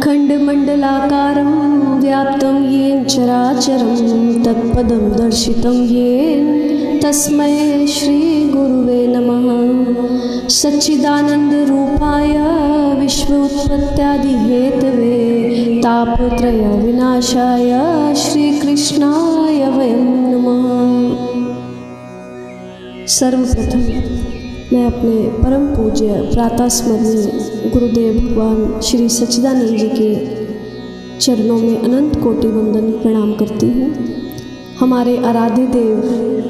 खण्डमण्डलाकारं व्याप्तं येन चराचरं तत्पदं दर्शितं येन तस्मै श्रीगुरुवे नमः। सच्चिदानन्दरूपाय विश्वोत्पत्त्यादिहेतवे तापत्रयविनाशाय श्रीकृष्णाय वयं नमः। सर्वप्रथम मैं अपने परम पूज्य प्रातः स्मरणीय गुरुदेव भगवान श्री सच्चिदानंद जी के चरणों में अनंत कोटि वंदन प्रणाम करती हूँ। हमारे आराध्य देव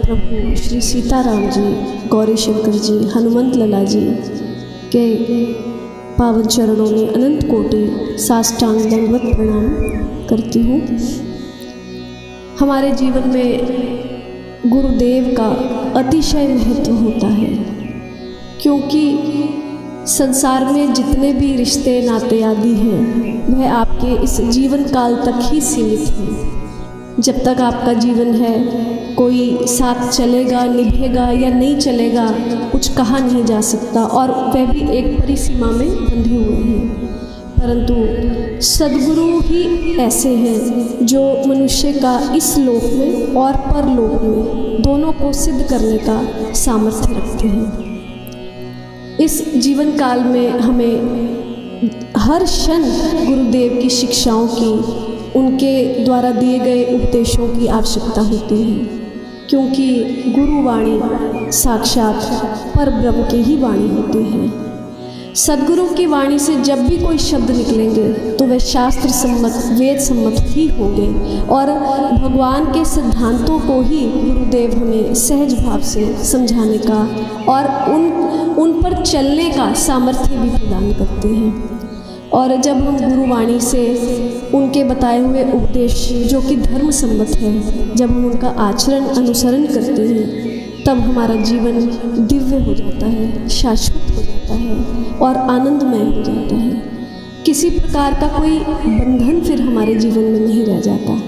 प्रभु श्री सीताराम जी, गौरी शंकर जी, हनुमंत लला जी के पावन चरणों में अनंत कोटि साष्टांग दंडवत प्रणाम करती हूँ। हमारे जीवन में गुरुदेव का अतिशय महत्व होता है, क्योंकि संसार में जितने भी रिश्ते नाते आदि हैं वह आपके इस जीवन काल तक ही सीमित हैं। जब तक आपका जीवन है कोई साथ चलेगा, निभेगा या नहीं चलेगा कुछ कहा नहीं जा सकता, और वह भी एक परिसीमा में बंधे हुए हैं। परंतु सद्गुरु ही ऐसे हैं जो मनुष्य का इस लोक में और परलोक में दोनों को सिद्ध करने का सामर्थ्य रखते हैं। इस जीवन काल में हमें हर क्षण गुरुदेव की शिक्षाओं की, उनके द्वारा दिए गए उपदेशों की आवश्यकता होती है, क्योंकि गुरुवाणी साक्षात परब्रह्म की ही वाणी होती है। सद्गुरु की वाणी से जब भी कोई शब्द निकलेंगे तो वह शास्त्र सम्मत, वेद सम्मत ही होंगे, और भगवान के सिद्धांतों को ही गुरुदेव हमें सहज भाव से समझाने का और उन पर चलने का सामर्थ्य भी प्रदान करते हैं। और जब हम गुरुवाणी से उनके बताए हुए उपदेश जो कि धर्म सम्मत है, जब हम उनका आचरण अनुसरण करते हैं तब हमारा जीवन दिव्य हो जाता है, शाश्वत हो जाता है और आनंदमय हो जाता है। किसी प्रकार का कोई बंधन फिर हमारे जीवन में नहीं रह जाता।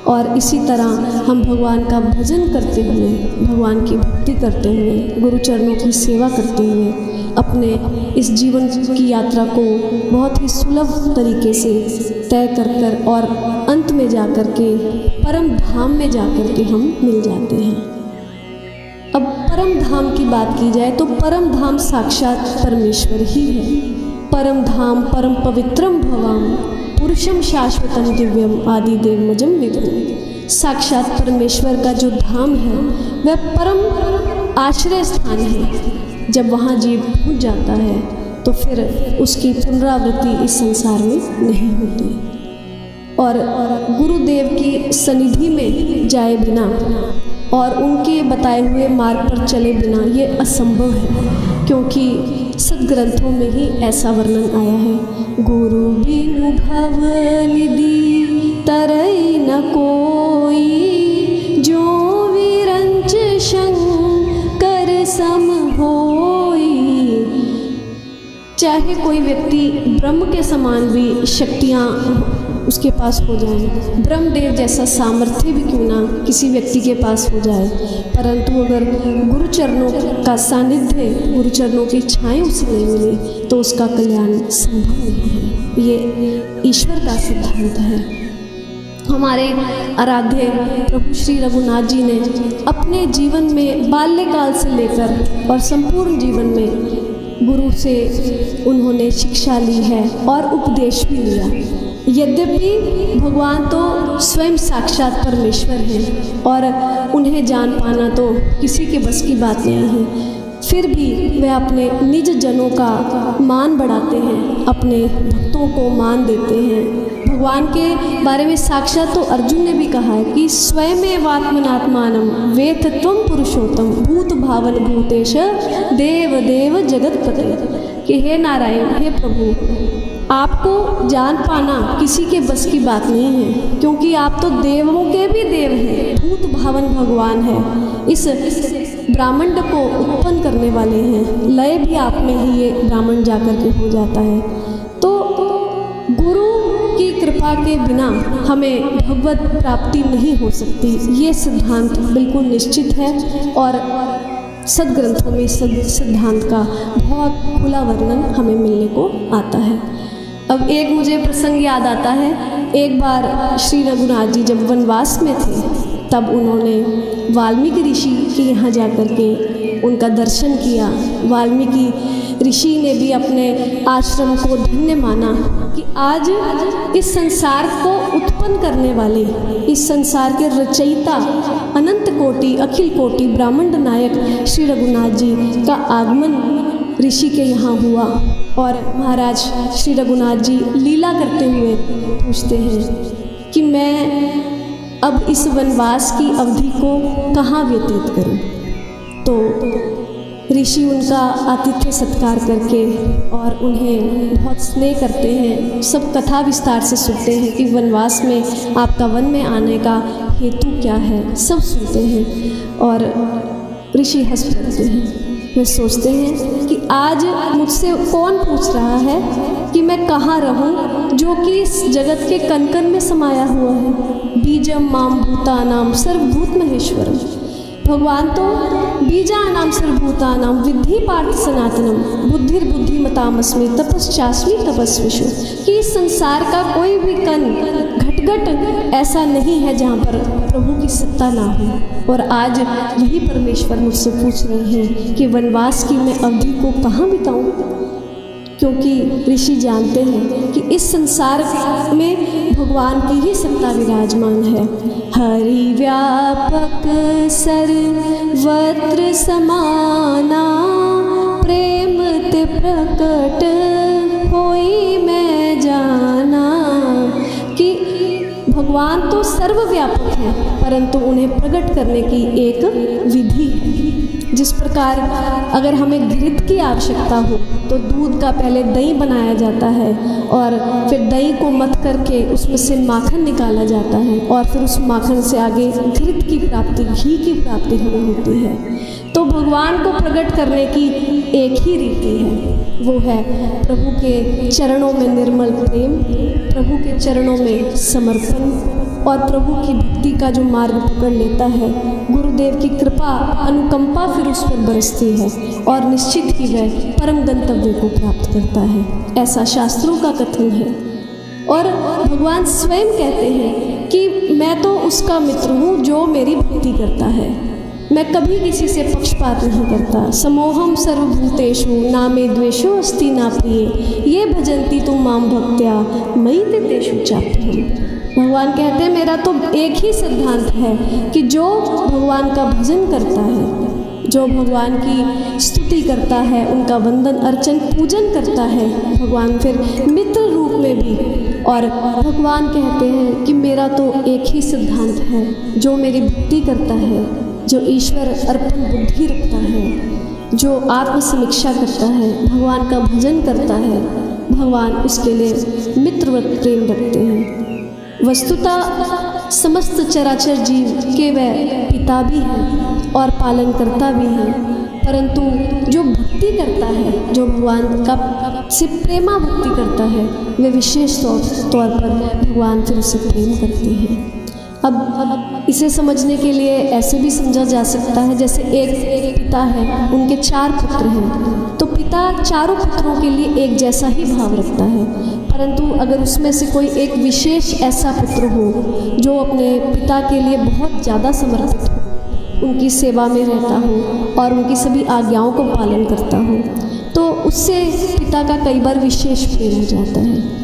और इसी तरह हम भगवान का भजन करते हुए, भगवान की भक्ति करते हुए, गुरुचरणों की सेवा करते हुए अपने इस जीवन की यात्रा को बहुत ही सुलभ तरीके से तय कर और अंत में जाकर के परम धाम में जाकर के हम मिल जाते हैं। अब परम धाम की बात की जाए तो परम धाम साक्षात परमेश्वर ही है। परम धाम परम पवित्रम भवाम पुरुषम शाश्वतम दिव्यम आदि देवमजम विदुम। साक्षात परमेश्वर का जो धाम है वह परम आश्रय स्थान है। जब वहाँ जीव पहुँच जाता है तो फिर उसकी पुनरावृत्ति इस संसार में नहीं होती। और गुरुदेव की सनिधि में जाए बिना और उनके बताए हुए मार्ग पर चले बिना ये असंभव है, क्योंकि सद्ग्रंथों में ही ऐसा वर्णन आया है। गुरु बिनु भव निधि तरई न कोई, जो विरंच शंकर सम होई। चाहे कोई व्यक्ति ब्रह्म के समान भी शक्तियाँ उसके पास हो जाए, ब्रह्मदेव जैसा सामर्थ्य भी क्यों ना किसी व्यक्ति के पास हो जाए, परंतु अगर गुरुचरणों का सानिध्य, गुरुचरणों की छाएं उसे नहीं मिली तो उसका कल्याण संभव नहीं है। ये ईश्वर का सिद्धांत है। हमारे आराध्य प्रभु श्री रघुनाथ जी ने अपने जीवन में बाल्यकाल से लेकर और संपूर्ण जीवन में गुरु से उन्होंने शिक्षा ली है और उपदेश भी लिया। यद्यपि भगवान तो स्वयं साक्षात परमेश्वर हैं और उन्हें जान पाना तो किसी के बस की बात नहीं है, फिर भी वे अपने निज जनों का मान बढ़ाते हैं, अपने भक्तों को मान देते हैं। भगवान के बारे में साक्षात तो अर्जुन ने भी कहा है कि स्वयमेवात्मनात्मानं वेत्थ त्वं पुरुषोत्तम भूत भावन भूतेश देव देव जगतपते। कि हे नारायण, हे प्रभु, आपको जान पाना किसी के बस की बात नहीं है, क्योंकि आप तो देवों के भी देव हैं, भूत भावन भगवान है, इस ब्राह्मण को उत्पन्न करने वाले हैं। लय भी आप में ही ये ब्राह्मण जाकर के हो जाता है। तो गुरु की कृपा के बिना हमें भगवत प्राप्ति नहीं हो सकती, ये सिद्धांत बिल्कुल निश्चित है। और सद्ग्रंथों में सिद्धांत का बहुत खुला वर्णन हमें मिलने को आता है। अब एक मुझे प्रसंग याद आता है। एक बार श्री रघुनाथ जी जब वनवास में थे, तब उन्होंने वाल्मीकि ऋषि के यहाँ जाकर के उनका दर्शन किया। वाल्मीकि ऋषि ने भी अपने आश्रम को धन्य माना कि आज इस संसार को उत्पन्न करने वाले, इस संसार के रचयिता, अनंत कोटि अखिल कोटि ब्राह्मण नायक श्री रघुनाथ जी का आगमन ऋषि के यहाँ हुआ। और महाराज श्री रघुनाथ जी लीला करते हुए पूछते हैं कि मैं अब इस वनवास की अवधि को कहाँ व्यतीत करूं। तो ऋषि उनका आतिथ्य सत्कार करके और उन्हें बहुत स्नेह करते हैं, सब कथा विस्तार से सुनते हैं कि वनवास में आपका वन में आने का हेतु क्या है, सब सुनते हैं। और ऋषि हंस पड़ते हैं। वे सोचते हैं कि आज मुझसे कौन पूछ रहा है कि मैं कहाँ रहूं, जो कि इस जगत के कण कण में समाया हुआ है। बीजम माम भूतानाम सर्वभूत महेश्वरम। भगवान तो बीजानाम सर्वभूतानाम विद्धि पार्थ सनातनम बुद्धिर्बुद्धिमतामस्मि तपश्चास्मि तपस्विषु। कि इस संसार का कोई भी कण घटघट ऐसा नहीं है जहाँ पर प्रभु की सत्ता ना हो। और आज वही परमेश्वर मुझसे पूछ रहे हैं कि वनवास की मैं अवधि को कहाँ बिताऊं, क्योंकि ऋषि जानते हैं कि इस संसार में भगवान की ही सत्ता विराजमान है। हरि व्यापक सर्वत्र समाना प्रेम ते प्रकट होई मैं जाना। कि भगवान तो सर्वव्यापक है, परंतु उन्हें प्रकट करने की एक विधि है। जिस प्रकार अगर हमें घृत की आवश्यकता हो तो दूध का पहले दही बनाया जाता है और फिर दही को मथ करके उसमें से माखन निकाला जाता है और फिर उस माखन से आगे घृत की प्राप्ति, घी की प्राप्ति हमें होती है। तो भगवान को प्रकट करने की एक ही रीति है, वो है प्रभु के चरणों में निर्मल प्रेम, प्रभु के चरणों में समर्पण और प्रभु की भक्ति का जो मार्ग पकड़ लेता है, गुरुदेव की कृपा अनुकंपा फिर उस पर बरसती है और निश्चित ही वह परम गंतव्य को प्राप्त करता है। ऐसा शास्त्रों का कथन है। और भगवान स्वयं कहते हैं कि मैं तो उसका मित्र हूँ जो मेरी भक्ति करता है। मैं कभी किसी से पक्षपात नहीं करता। समोहम सर्वभूतेषु नामे द्वेषो अस्ति ना प्रिये ये भजन्ति तुम माम भक्त्या मयि ते तेषु चाप्यहम्। भगवान कहते हैं मेरा तो एक ही सिद्धांत है कि जो भगवान का भजन करता है, जो भगवान की स्तुति करता है, उनका वंदन अर्चन पूजन करता है, भगवान फिर मित्र रूप में भी। और भगवान कहते हैं कि मेरा तो एक ही सिद्धांत है, जो मेरी भक्ति करता है, जो ईश्वर अर्पण बुद्धि रखता है, जो आत्मसमीक्षा करता है, भगवान का भजन करता है, भगवान उसके लिए मित्रवत प्रेम रखते हैं। वस्तुतः समस्त चराचर जीव के वह पिता भी हैं और पालनकर्ता भी हैं, परंतु जो भक्ति करता है, जो भगवान का से प्रेमा भक्ति करता है, वे विशेष तौर पर भगवान फिर उसे प्रेम करते हैं। अब इसे समझने के लिए ऐसे भी समझा जा सकता है, जैसे एक पिता है, उनके 4 पुत्र हैं, तो पिता चारों पुत्रों के लिए एक जैसा ही भाव रखता है, परंतु अगर उसमें से कोई एक विशेष ऐसा पुत्र हो जो अपने पिता के लिए बहुत ज़्यादा समर्पित हो, उनकी सेवा में रहता हो और उनकी सभी आज्ञाओं को पालन करता हो, तो उससे पिता का कई बार विशेष प्रेम हो जाता है।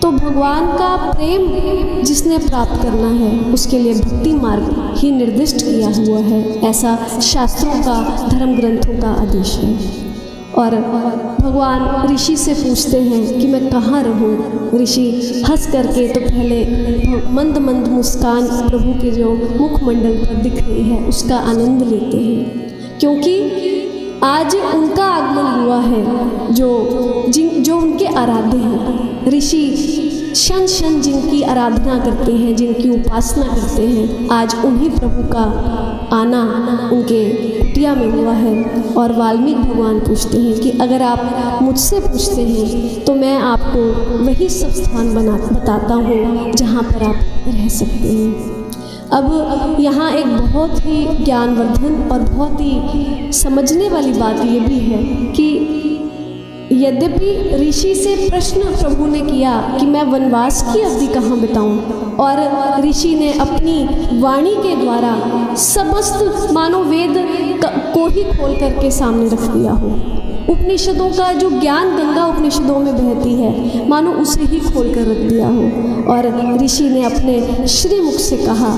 तो भगवान का प्रेम जिसने प्राप्त करना है, उसके लिए भक्ति मार्ग ही निर्दिष्ट किया हुआ है, ऐसा शास्त्रों का, धर्म ग्रंथों का आदेश है। और भगवान ऋषि से पूछते हैं कि मैं कहाँ रहूँ। ऋषि हंस करके तो पहले मंद मंद मुस्कान प्रभु के जो मुखमंडल पर दिख रही है उसका आनंद लेते हैं, क्योंकि आज उनका आगमन हुआ है जो उनके आराध्य हैं। ऋषि क्षण क्षण जिनकी आराधना करते हैं, जिनकी उपासना करते हैं, आज उन्हीं प्रभु का आना उनके कुटिया में हुआ है। और वाल्मीकि भगवान पूछते हैं कि अगर आप मुझसे पूछते हैं तो मैं आपको वही सब स्थान बताता हूँ जहाँ पर आप रह सकते हैं। अब यहाँ एक बहुत ही ज्ञानवर्धन और बहुत ही समझने वाली बात ये भी है कि यद्यपि ऋषि से प्रश्न प्रभु ने किया कि मैं वनवास की अवधि कहाँ बिताऊं, और ऋषि ने अपनी वाणी के द्वारा समस्त मानो वेद को ही खोल करके सामने रख दिया हो। उपनिषदों का जो ज्ञान गंगा उपनिषदों में बहती है, मानो उसे ही खोल कर रख दिया हो। और ऋषि ने अपने श्रीमुख से कहा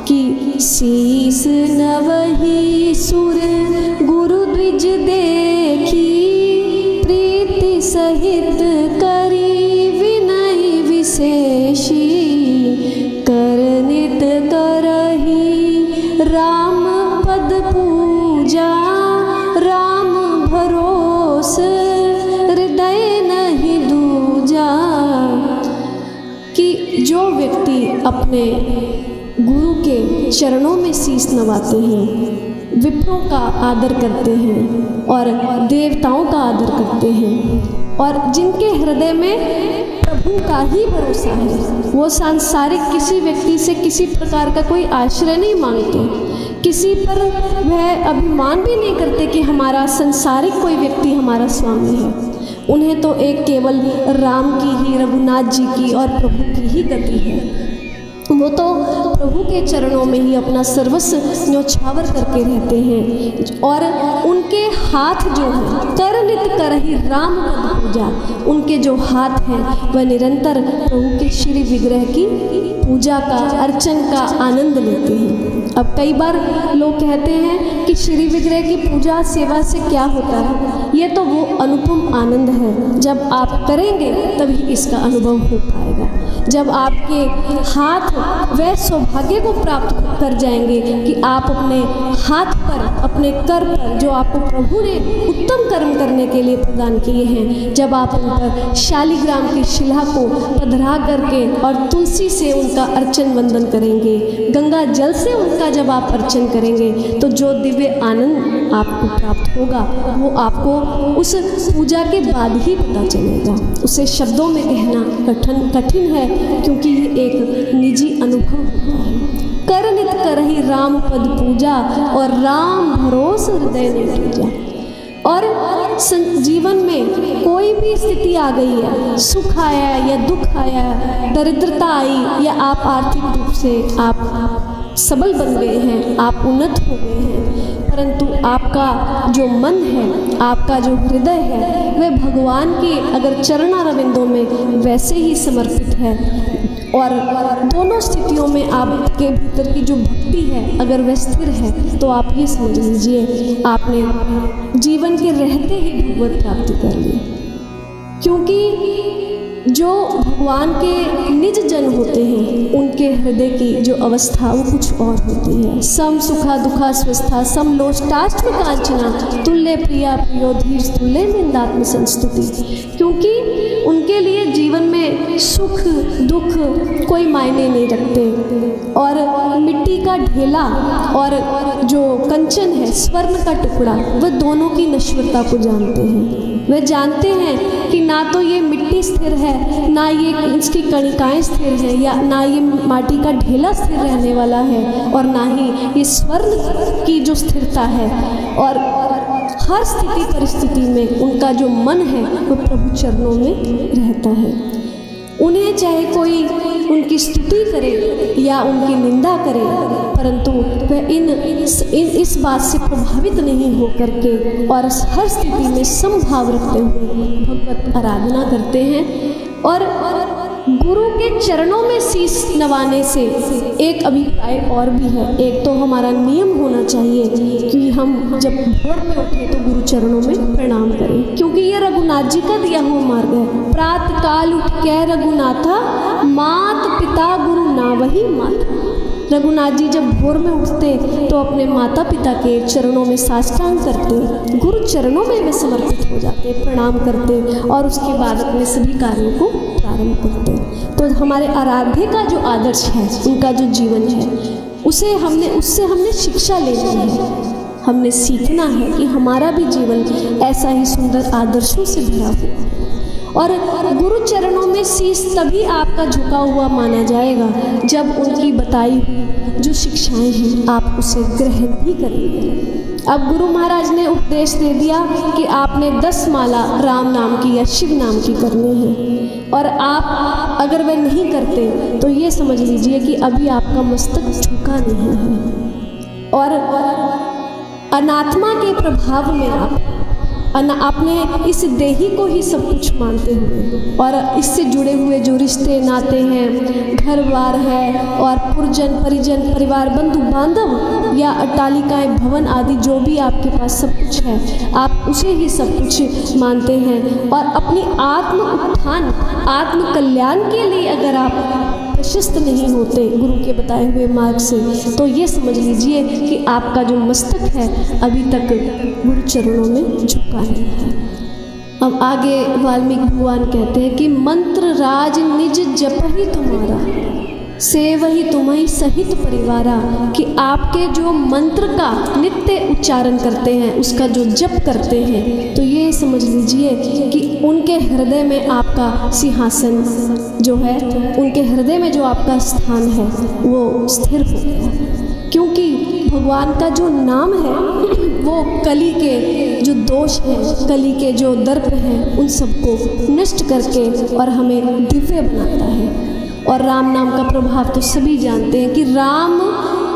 कि शीस नवहि सुर गुरु द्विज देखी, प्रीति सहित करी विनय विशेषी, कर नित करही राम पद पूजा, राम भरोस हृदय नहीं दूजा। कि जो व्यक्ति अपने गुरु के चरणों में शीश नवाते हैं, विप्रों का आदर करते हैं और देवताओं का आदर करते हैं, और जिनके हृदय में प्रभु का ही भरोसा है, वो सांसारिक किसी व्यक्ति से किसी प्रकार का कोई आश्रय नहीं मांगते, किसी पर वह अभिमान भी नहीं करते कि हमारा सांसारिक कोई व्यक्ति हमारा स्वामी है। उन्हें तो एक केवल राम की ही, रघुनाथ जी की और प्रभु की ही गति है। वो तो प्रभु के चरणों में ही अपना सर्वस्व न्योछावर करके रहते हैं, और उनके हाथ जो हैं कर नित करहि राम पद पूजा, उनके जो हाथ हैं वह निरंतर प्रभु के श्री विग्रह की पूजा का, अर्चन का आनंद लेते हैं। अब कई बार लोग कहते हैं कि श्री विग्रह की पूजा सेवा से क्या होता है। ये तो वो अनुपम आनंद है, जब आप करेंगे तभी इसका अनुभव हो पाएगा। जब आपके हाथ वह सौभाग्य को प्राप्त कर जाएंगे कि आप अपने हाथ पर, अपने कर पर, जो आपको प्रभु ने उत्तम कर्म करने के लिए प्रदान किए हैं, जब आप उन पर शालिग्राम की शिला को पधरा करके और तुलसी से उनका अर्चन वंदन करेंगे, गंगा जल से उनका जब आप अर्चन करेंगे, तो जो दिव्य आनंद आपको प्राप्त होगा वो आपको उस पूजा के बाद ही पता चलेगा। उसे शब्दों में कहना कठिन है, क्योंकि ये एक निजी अनुभव होता है। कर नित करहि राम पद पूजा, और राम भरोस हृदय नहीं दूजा। और जीवन में कोई भी स्थिति आ गई है, सुख आया या दुख आया, दरिद्रता आई या आप आर्थिक रूप से आप सबल बन गए हैं, आप उन्नत हो गए हैं, परंतु आपका जो मन है, आपका जो हृदय है, वह भगवान के अगर चरणारविंदों में वैसे ही समर्पित है, और दोनों स्थितियों में आपके भीतर की जो भक्ति है अगर वह स्थिर है, तो आप ये समझ लीजिए आपने जीवन के रहते ही भगवत प्राप्ति कर ली। क्योंकि जो भगवान के निज जन होते हैं, उनके हृदय की जो अवस्था वो कुछ और होती है। सम सुखा दुखा स्वस्था, सम लोष्टाश्च कांचना, तुल्य प्रिया प्रियो धीर तुल्य निंदात्म संस्तुति। क्योंकि उनके लिए जीवन में सुख दुख कोई मायने नहीं रखते, और मिट्टी का ढेला और जो कंचन है, स्वर्ण का टुकड़ा, वह दोनों की नश्वरता को जानते हैं। वह जानते हैं कि ना तो ये मिट्टी स्थिर है, ना ये इसकी कणिकाएं स्थिर हैं, या ना ये माटी का ढेला स्थिर रहने वाला है, और ना ही ये स्वर्ण की जो स्थिरता है। और हर स्थिति परिस्थिति में उनका जो मन है वो प्रभु चरणों में रहता है। उन्हें चाहे कोई उनकी स्तुति करे या उनकी निंदा करे, परंतु वह इस बात से प्रभावित नहीं हो करके और हर स्थिति में समभाव रखते हुए भगवत आराधना करते हैं। और गुरु के चरणों में शीश नवाने से एक अभिप्राय और भी है। एक तो हमारा नियम होना चाहिए कि हम जब भोर में उठे तो गुरु चरणों में प्रणाम करें, क्योंकि ये रघुनाथ जी का दिया हुआ मार्ग है। प्रात काल उठ के रघुनाथा, मात पिता गुरु ना वही माता। रघुनाथ जी जब भोर में उठते तो अपने माता पिता के चरणों में साष्टांग करते, गुरु चरणों में वे समर्पित हो जाते, प्रणाम करते, और उसके बाद अपने सभी कार्यों को प्रारंभ करते। तो हमारे आराध्य का जो आदर्श है, उनका जो जीवन है, उससे हमने शिक्षा लेनी है। हमने सीखना है कि हमारा भी जीवन ऐसा ही सुंदर आदर्शों से भरा हुआ। और गुरु चरणों में शीश तभी आपका झुका हुआ माना जाएगा जब उनकी बताई हुई जो शिक्षाएं हैं आप उसे ग्रहण भी करेंगे। अब गुरु महाराज ने उपदेश दे दिया कि आपने 10 माला राम नाम की या शिव नाम की करनी है, और आप अगर वह नहीं करते तो ये समझ लीजिए कि अभी आपका मस्तक झुका नहीं है। और अनात्मा के प्रभाव में आपने इस देही को ही सब कुछ मानते हुए और इससे जुड़े हुए जो रिश्ते नाते हैं, घर बार है और पुरजन परिजन परिवार बंधु बांधव या अट्टालिकाएं भवन आदि जो भी आपके पास सब कुछ है, आप उसे ही सब कुछ मानते हैं। और अपनी आत्म उत्थान आत्म कल्याण के लिए अगर आप प्रशस्त नहीं होते गुरु के बताए हुए मार्ग से, तो ये समझ लीजिए कि आपका जो मस्तक है अभी तक गुरु चरणों में झुका नहीं है। अब आगे वाल्मीकि भगवान कहते हैं कि मंत्र राज निज जप ही तुम्हारा, सेवहि तुम्हें सहित परिवारा, कि आपके जो मंत्र का नित्य उच्चारण करते हैं, उसका जो जप करते हैं, तो ये समझ लीजिए कि उनके हृदय में आपका सिंहासन जो है, उनके हृदय में जो आपका स्थान है वो स्थिर हो गया। क्योंकि भगवान का जो नाम है वो कली के जो दोष हैं, कली के जो दर्प हैं, उन सबको नष्ट करके और हमें दिव्य बनाता है। और राम नाम का प्रभाव तो सभी जानते हैं कि राम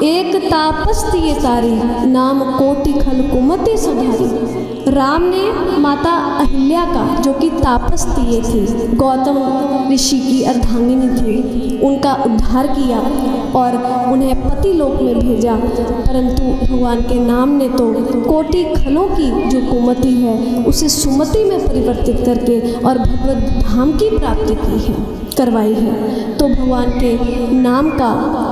एक तापस दिए तारी, नाम कोटि खल कुमति सुधारी। राम ने माता अहिल्या का, जो कि तापस दिए थी, गौतम ऋषि की अर्धांगिनी थी, उनका उद्धार किया और उन्हें पति लोक में भेजा। परंतु भगवान के नाम ने तो कोटि खलों की जो कुमति है उसे सुमति में परिवर्तित करके और भगवत धाम की प्राप्ति की है, करवाई है। तो भगवान के नाम का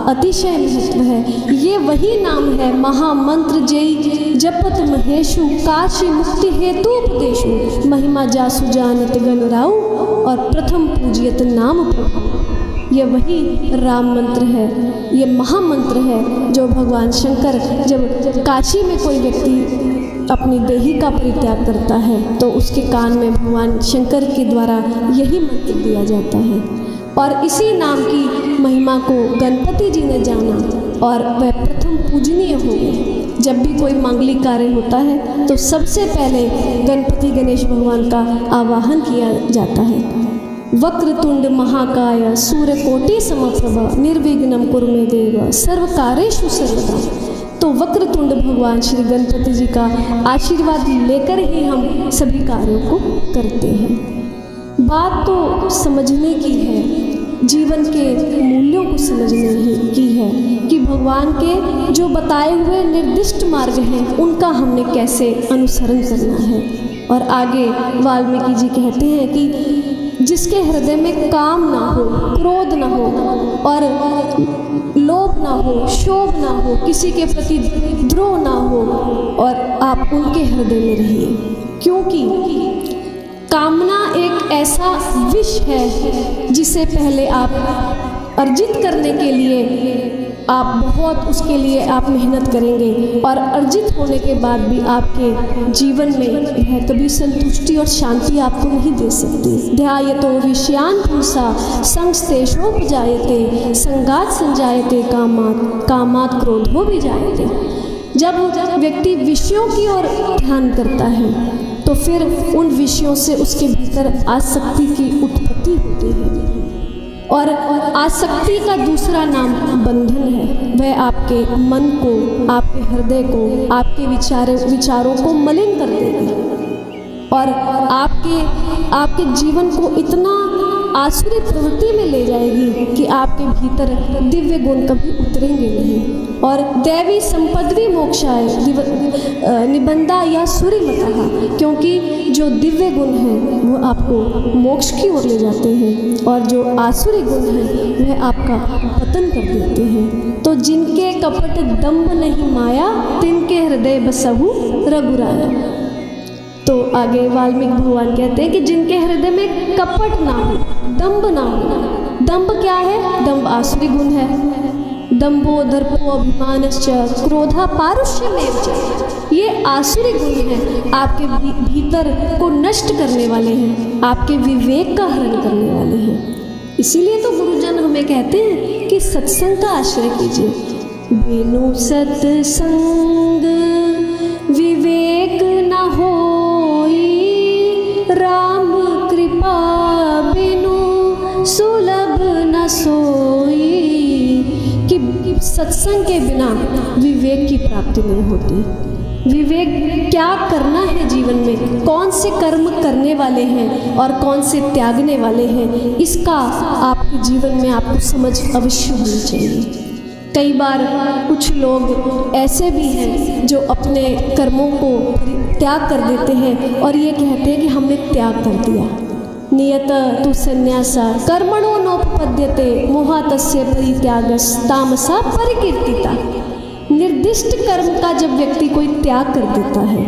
अतिशय महत्व है। ये वही नाम है महामंत्र जय जपत महेशु, काशी मुक्ति हेतु उपदेशु, महिमा जासु जानत गण राउ, और प्रथम पूजियत नाम प्रभु। ये वही राम मंत्र है, ये महामंत्र है जो भगवान शंकर, जब काशी में कोई व्यक्ति अपनी देही का परित्याग करता है तो उसके कान में भगवान शंकर के द्वारा यही मंत्र दिया जाता है। और इसी नाम की महिमा को गणपति जी ने जाना और वह प्रथम पूजनीय हो गए। जब भी कोई मांगलिक कार्य होता है तो सबसे पहले गणपति गणेश भगवान का आवाहन किया जाता है। वक्रतुंड महाकाय सूर्यकोटि समप्रभ, निर्विघ्नं कुरु मे देव सर्वकार्येषु सर्वदा। तो वक्रतुंड भगवान श्री गणपति जी का आशीर्वाद लेकर ही हम सभी कार्यों को करते हैं। बात तो समझने की है, जीवन के मूल्यों को समझने की है कि भगवान के जो बताए हुए निर्दिष्ट मार्ग हैं उनका हमने कैसे अनुसरण करना है। और आगे वाल्मीकि जी कहते हैं कि जिसके हृदय में काम ना हो, क्रोध ना हो और लोभ ना हो, शोभ ना हो, किसी के प्रति द्रोह ना हो, और आप उनके हृदय में रहिए। क्योंकि कामना एक ऐसा विष है जिसे पहले आप अर्जित करने के लिए आप बहुत उसके लिए आप मेहनत करेंगे और अर्जित होने के बाद भी आपके जीवन में यह कभी संतुष्टि और शांति आपको नहीं दे सकती। ध्यायतो विषयान पुंसा संस्तेषोपजायते, संगात संजायते कामात्, कामात् क्रोधो विजायते। जब व्यक्ति विषयों की ओर ध्यान करता है तो फिर उन विषयों से उसके भीतर आसक्ति की उत्पत्ति होती है। और आसक्ति का दूसरा नाम बंधन है। वह आपके मन को, आपके हृदय को, आपके विचारों को मलिन कर देगी और आपके जीवन को इतना आसुरी प्रवृत्ति में ले जाएगी कि आपके भीतर दिव्य गुण कभी उतरेंगे नहीं। और दैवी संपद्वी मोक्षाय निबंधा या सूर्यमतः, क्योंकि जो दिव्य गुण हैं वो आपको मोक्ष की ओर ले जाते हैं और जो आसुरी गुण हैं वह आपका पतन कर देते हैं। तो जिनके कपट दम्भ नहीं माया, तिनके हृदय बसहु रघुराया। तो आगे वाल्मीकि भगवान कहते हैं कि जिनके हृदय में कपट ना हो, दंभ ना हो। दंभ क्या है? दंभ आसुरी गुण है। दम्भो दर्पो अभिमानश्च क्रोधा पारुष्यमेव च। ये आसुरी गुण हैं, आपके भीतर को नष्ट करने वाले हैं, आपके विवेक का हरण करने वाले हैं। इसीलिए तो गुरुजन हमें कहते हैं कि सत्संग का आश्रय कीजिए। बिनु सत्संग विवेक न होई, राम कृपा बिनु सुलभ न सोई। कि सत्संग के बिना विवेक की प्राप्ति नहीं होती। विवेक क्या करना है जीवन में, कौन से कर्म करने वाले हैं और कौन से त्यागने वाले हैं, इसका आपके जीवन में आपको समझ अवश्य होनी चाहिए। कई बार कुछ लोग ऐसे भी हैं जो अपने कर्मों को त्याग कर देते हैं और ये कहते हैं कि हमने त्याग कर दिया। नियत तु संन्यासा कर्मणो नोपपद्यते मोहातस्य परित्यागस् तामसा परिकीर्तिता। निर्दिष्ट कर्म का जब व्यक्ति कोई त्याग कर देता है,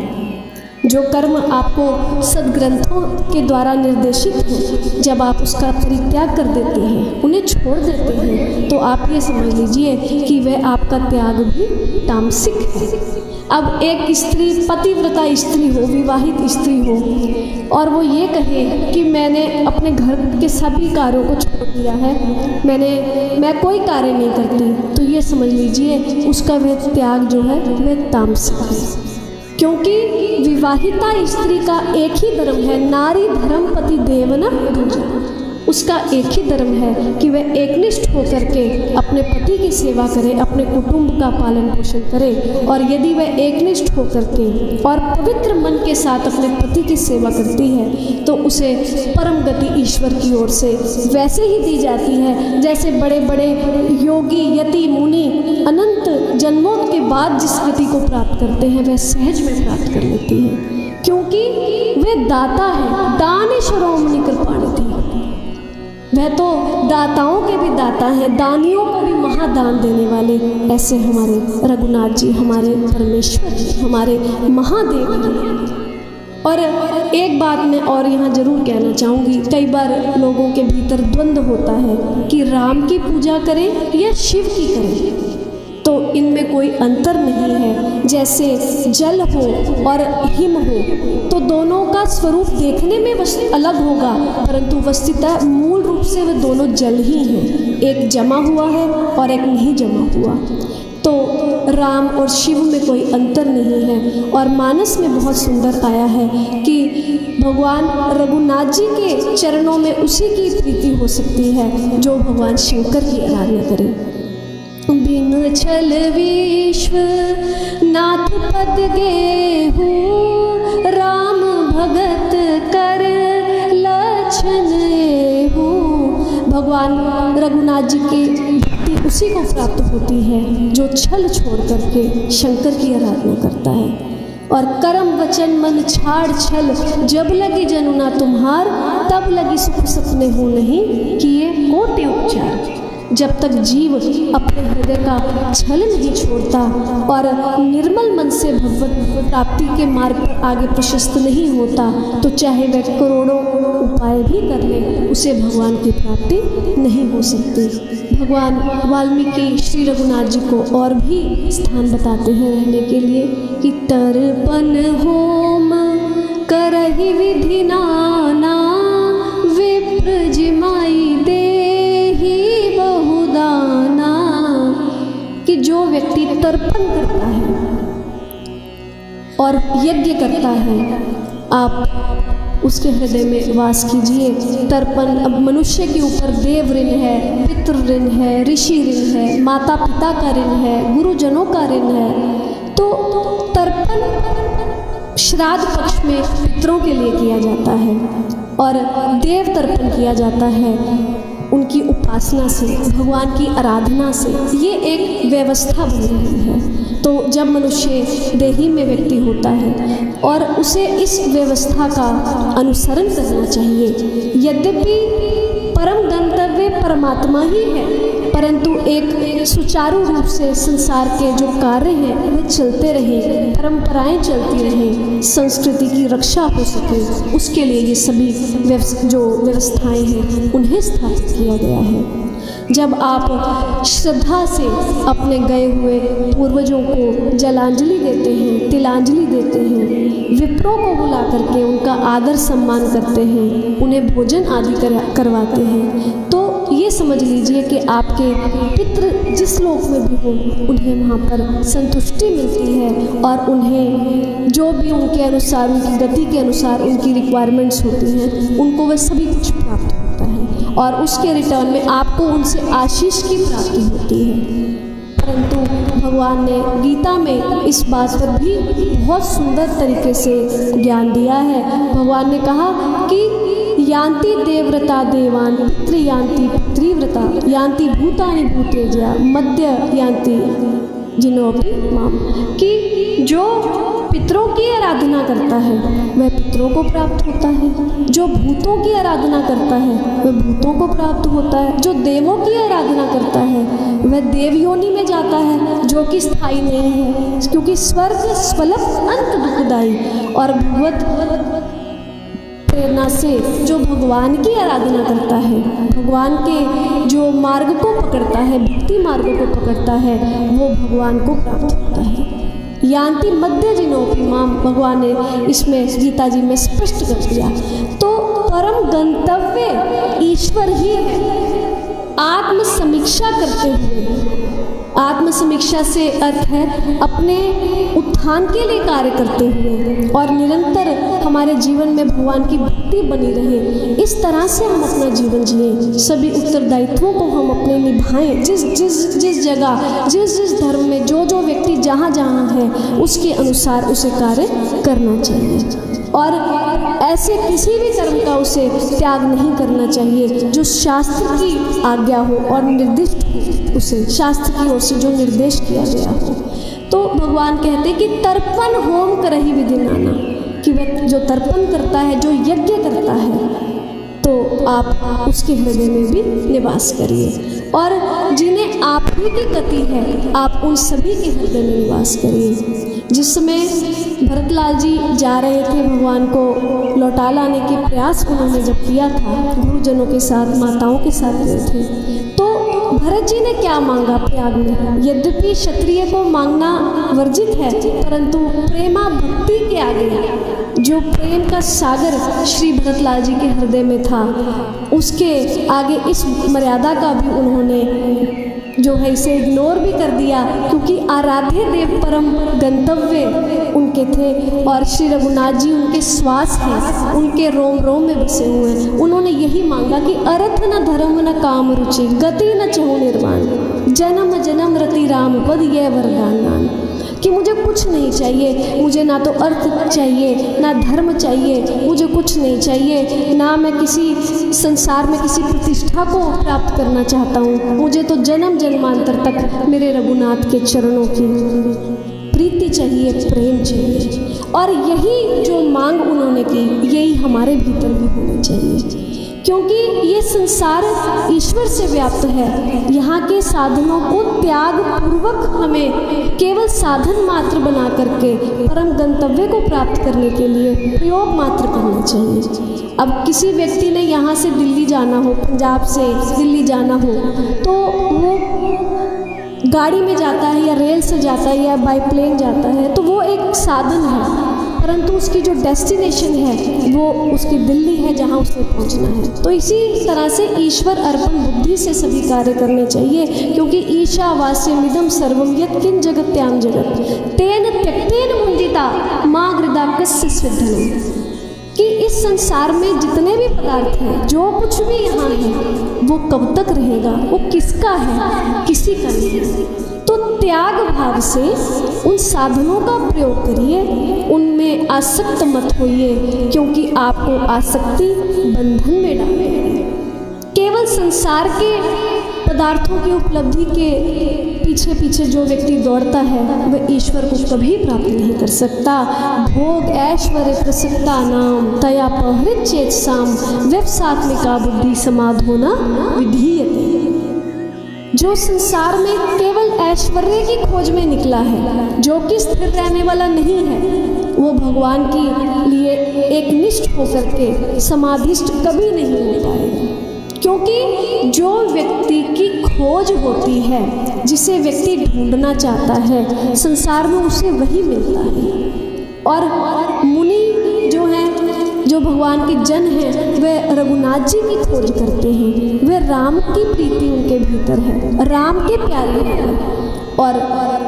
जो कर्म आपको सद्ग्रंथों के द्वारा निर्देशित हैं, जब आप उसका परित्याग कर देते हैं, उन्हें छोड़ देते हैं, तो आप ये समझ लीजिए कि वह आपका त्याग भी तामसिक है। अब एक स्त्री, पतिव्रता स्त्री हो, विवाहित स्त्री हो, और वो ये कहे कि मैंने अपने घर के सभी कार्यों को छोड़ दिया है, मैं कोई कार्य नहीं करती, तो ये समझ लीजिए उसका वह त्याग जो है वह तामसिक है। क्योंकि विवाहिता स्त्री का एक ही धर्म है, नारी धर्म पति देवना भुज। उसका एक ही धर्म है कि वह एकनिष्ठ होकर के अपने पति की सेवा करे, अपने कुटुंब का पालन पोषण करे, और यदि वह एकनिष्ठ होकर के और पवित्र मन के साथ अपने पति की सेवा करती है तो उसे परम गति ईश्वर की ओर से वैसे ही दी जाती है जैसे बड़े बड़े योगी यति मुनि अनंत जन्मों के बाद जिस गति को प्राप्त करते हैं वह सहज में प्राप्त कर लेती है, क्योंकि वे दाता है। दानेश्वरों मुनि कृपानिधि, वह तो दाताओं के भी दाता हैं, दानियों को भी महादान देने वाले ऐसे हमारे रघुनाथ जी, हमारे परमेश्वर जी, हमारे महादेव हैं। और एक बात मैं और यहाँ जरूर कहना चाहूँगी, कई बार लोगों के भीतर द्वंद्व होता है कि राम की पूजा करें या शिव की करें, तो इनमें कोई अंतर नहीं है। जैसे जल हो और हिम हो तो दोनों का स्वरूप देखने में अलग होगा, परंतु वस्तुतः मूल रूप से वे दोनों जल ही हैं, एक जमा हुआ है और एक नहीं जमा हुआ। तो राम और शिव में कोई अंतर नहीं है। और मानस में बहुत सुंदर आया है कि भगवान रघुनाथ जी के चरणों में उसी की प्रीति हो सकती है जो भगवान शंकर की आराधना करे। बिन छल विश्व नाथ पद गेहू, राम भगत कर लक्षण एहू। भगवान रघुनाथ जी की भक्ति उसी को प्राप्त होती है जो छल छोड़ करके शंकर की आराधना करता है। और कर्म वचन मन छाड़ छल, जब लगी जनुना तुम्हार, तब लगी सुख सपने हो नहीं किए कोटि उपचार। जब तक जीव अपने हृदय का छल नहीं छोड़ता और निर्मल मन से भगवत प्राप्ति के मार्ग पर आगे प्रशस्त नहीं होता, तो चाहे वह करोड़ों उपाय भी कर ले, उसे भगवान की प्राप्ति नहीं हो सकती। भगवान वाल्मीकि श्री रघुनाथ जी को और भी स्थान बताते हैं रहने के लिए कि तर्पण होम करहि विधि नाना, विप्र जिमाई देहि बहुदाना। कि जो व्यक्ति तर्पण करता है और यज्ञ करता है, आप उसके हृदय में वास कीजिए। तर्पण, अब मनुष्य के ऊपर देव ऋण है, पितृ ऋण है, ऋषि ऋण है, माता पिता का ऋण है, गुरुजनों का ऋण है। तो तर्पण श्राद्ध पक्ष में पितरों के लिए किया जाता है और देव तर्पण किया जाता है उनकी उपासना से, भगवान की आराधना से। ये एक व्यवस्था बन रही है। तो जब मनुष्य देही में व्यक्ति होता है और उसे इस व्यवस्था का अनुसरण करना चाहिए। यद्यपि परम गंतव्य परमात्मा ही है, परंतु एक सुचारू रूप से संसार के जो कार्य हैं वे चलते रहें, परंपराएं चलती रहें, संस्कृति की रक्षा हो सके, उसके लिए ये सभी जो व्यवस्थाएं हैं उन्हें स्थापित किया गया है। जब आप श्रद्धा से अपने गए हुए पूर्वजों को जलांजलि देते हैं, तिलांजलि देते हैं, विप्रों को बुला करके उनका आदर सम्मान करते हैं, उन्हें भोजन आदि करवाते हैं, तो ये समझ लीजिए कि आपके पितृ जिस लोक में भी हो उन्हें वहाँ पर संतुष्टि मिलती है और उन्हें जो भी उनके अनुसार, उनकी गति के अनुसार उनकी रिक्वायरमेंट्स होती हैं, उनको वह सभी कुछ प्राप्त होता है और उसके रिटर्न में आपको उनसे आशीष की प्राप्ति होती है। परंतु भगवान ने गीता में इस बात पर भी बहुत सुंदर तरीके से ज्ञान दिया है। भगवान ने कहा कि यान्ति देवव्रता देवान पितृ यान्ति पितृव्रता यान्ति भूतानि भूतेज्या मध्य यान्ति जिनोपि माम, कि जो पितरों की आराधना करता है वह पितरों को प्राप्त होता है, जो भूतों की आराधना करता है वह भूतों को प्राप्त होता है, जो देवों की आराधना करता है वह देव योनि में जाता है, जो कि स्थायी नहीं है, क्योंकि स्वर्ग स्वल्प अंत दुखदायी। और भगवत प्रेरणा से जो भगवान की आराधना करता है, भगवान के जो मार्ग को पकड़ता है, भक्ति मार्ग को पकड़ता है, वो भगवान को प्राप्त होता है। यान्ति मध्य जिनोपि माम, भगवान ने इसमें गीता जी में स्पष्ट कर दिया। तो परम गंतव्य ईश्वर ही है। आत्म समीक्षा करते हुए, आत्म समीक्षा से अर्थ है अपने उत्थान के लिए कार्य करते हुए और निरंतर हमारे जीवन में भगवान की भक्ति बनी रहे, इस तरह से हम अपना जीवन जिए। सभी उत्तरदायित्वों को हम अपने निभाएं, जिस जगह जिस धर्म में जो व्यक्ति जहाँ है उसके अनुसार उसे कार्य करना चाहिए और ऐसे किसी भी कर्म का उसे त्याग नहीं करना चाहिए जो शास्त्र की आज्ञा हो और निर्दिष्ट हो, उसे शास्त्र की ओर से जो निर्देश किया गया हो। तो भगवान कहते हैं कि तर्पण होम करहि विधि नाना, कि वह जो तर्पण करता है, जो यज्ञ करता है, तो आप उसके हृदय में भी निवास करिए और जिन्हें आप ही की गति है आप उन सभी के हृदय में निवास करिए। जिस समय भरतलाल जी जा रहे थे, भगवान को लौटा लाने के प्रयास उन्होंने जब किया था, गुरुजनों के साथ, माताओं के साथ गए थे, तो भरत जी ने क्या मांगा प्रयाग में? यद्यपि क्षत्रिय को मांगना वर्जित है, परंतु प्रेमा भक्ति के आगे जो प्रेम का सागर श्री भरतलाल जी के हृदय में था, उसके आगे इस मर्यादा का भी उन्होंने जो है इसे इग्नोर भी कर दिया, क्योंकि आराध्य देव परम गंतव्य उनके थे और श्री रघुनाथ जी उनके श्वास हैं, उनके रोम रोम में बसे हुए हैं। उन्होंने यही मांगा कि अर्थ न धर्म न काम रुचि गति न चहु निर्वाण, जन्म जन्म रति राम पद यह वरदान, कि मुझे कुछ नहीं चाहिए, मुझे ना तो अर्थ चाहिए ना धर्म चाहिए, मुझे कुछ नहीं चाहिए, ना मैं किसी संसार में किसी प्रतिष्ठा को प्राप्त करना चाहता हूँ, मुझे तो जन्म जन्मांतर तक मेरे रघुनाथ के चरणों की प्रीति चाहिए, प्रेम चाहिए। और यही जो मांग उन्होंने की, यही हमारे भीतर भी होनी चाहिए, क्योंकि ये संसार ईश्वर से व्याप्त है। यहाँ के साधनों को त्याग पूर्वक हमें केवल साधन मात्र बना करके परम गंतव्य को प्राप्त करने के लिए प्रयोग मात्र करना चाहिए। अब किसी व्यक्ति ने यहाँ से दिल्ली जाना हो, पंजाब से दिल्ली जाना हो, तो वो गाड़ी में जाता है या रेल से जाता है या बाई प्लेन जाता है, तो वो एक साधन है, परंतु उसकी जो डेस्टिनेशन है वो उसकी दिल्ली है जहाँ उसे पहुँचना है। तो इसी तरह से ईश्वर अर्पण बुद्धि से सभी कार्य करने चाहिए, क्योंकि ईशावास्यमिदं सर्वं यत्किंच जगत्यां जगत् तेन त्यक्तेन मुञ्जिता मा गृदा कस्य स्विद्धनम्, कि इस संसार में जितने भी पदार्थ हैं, जो कुछ भी यहाँ है, वो कब तक रहेगा, वो किसका है, किसी का नहीं। तो त्याग भाव से उन साधनों का प्रयोग करिए, उनमें आसक्त मत होइए, क्योंकि आपको आसक्ति बंधन में डालेगी। केवल संसार के पदार्थों की उपलब्धि के पीछे पीछे जो व्यक्ति दौड़ता है वह ईश्वर को कभी प्राप्त नहीं कर सकता। भोग ऐश्वर्य प्रसक्ता नाम तया पहृत चेत साम व्यवसात्मिका बुद्धि समाधो न विधीयते। जो संसार में केवल ऐश्वर्य की खोज में निकला है, जो कि स्थिर रहने वाला नहीं है, वो भगवान के लिए एक निष्ठ होकर के समाधिष्ठ कभी नहीं हो पाएगा, क्योंकि जो व्यक्ति की खोज होती है, जिसे व्यक्ति ढूंढना चाहता है, संसार में उसे वही मिलता है। और मुनि जो हैं, जो भगवान के जन हैं, वे रघुनाथ जी की खोज करते हैं। वे राम की प्रीति उनके भीतर है, राम के प्यारे हैं। और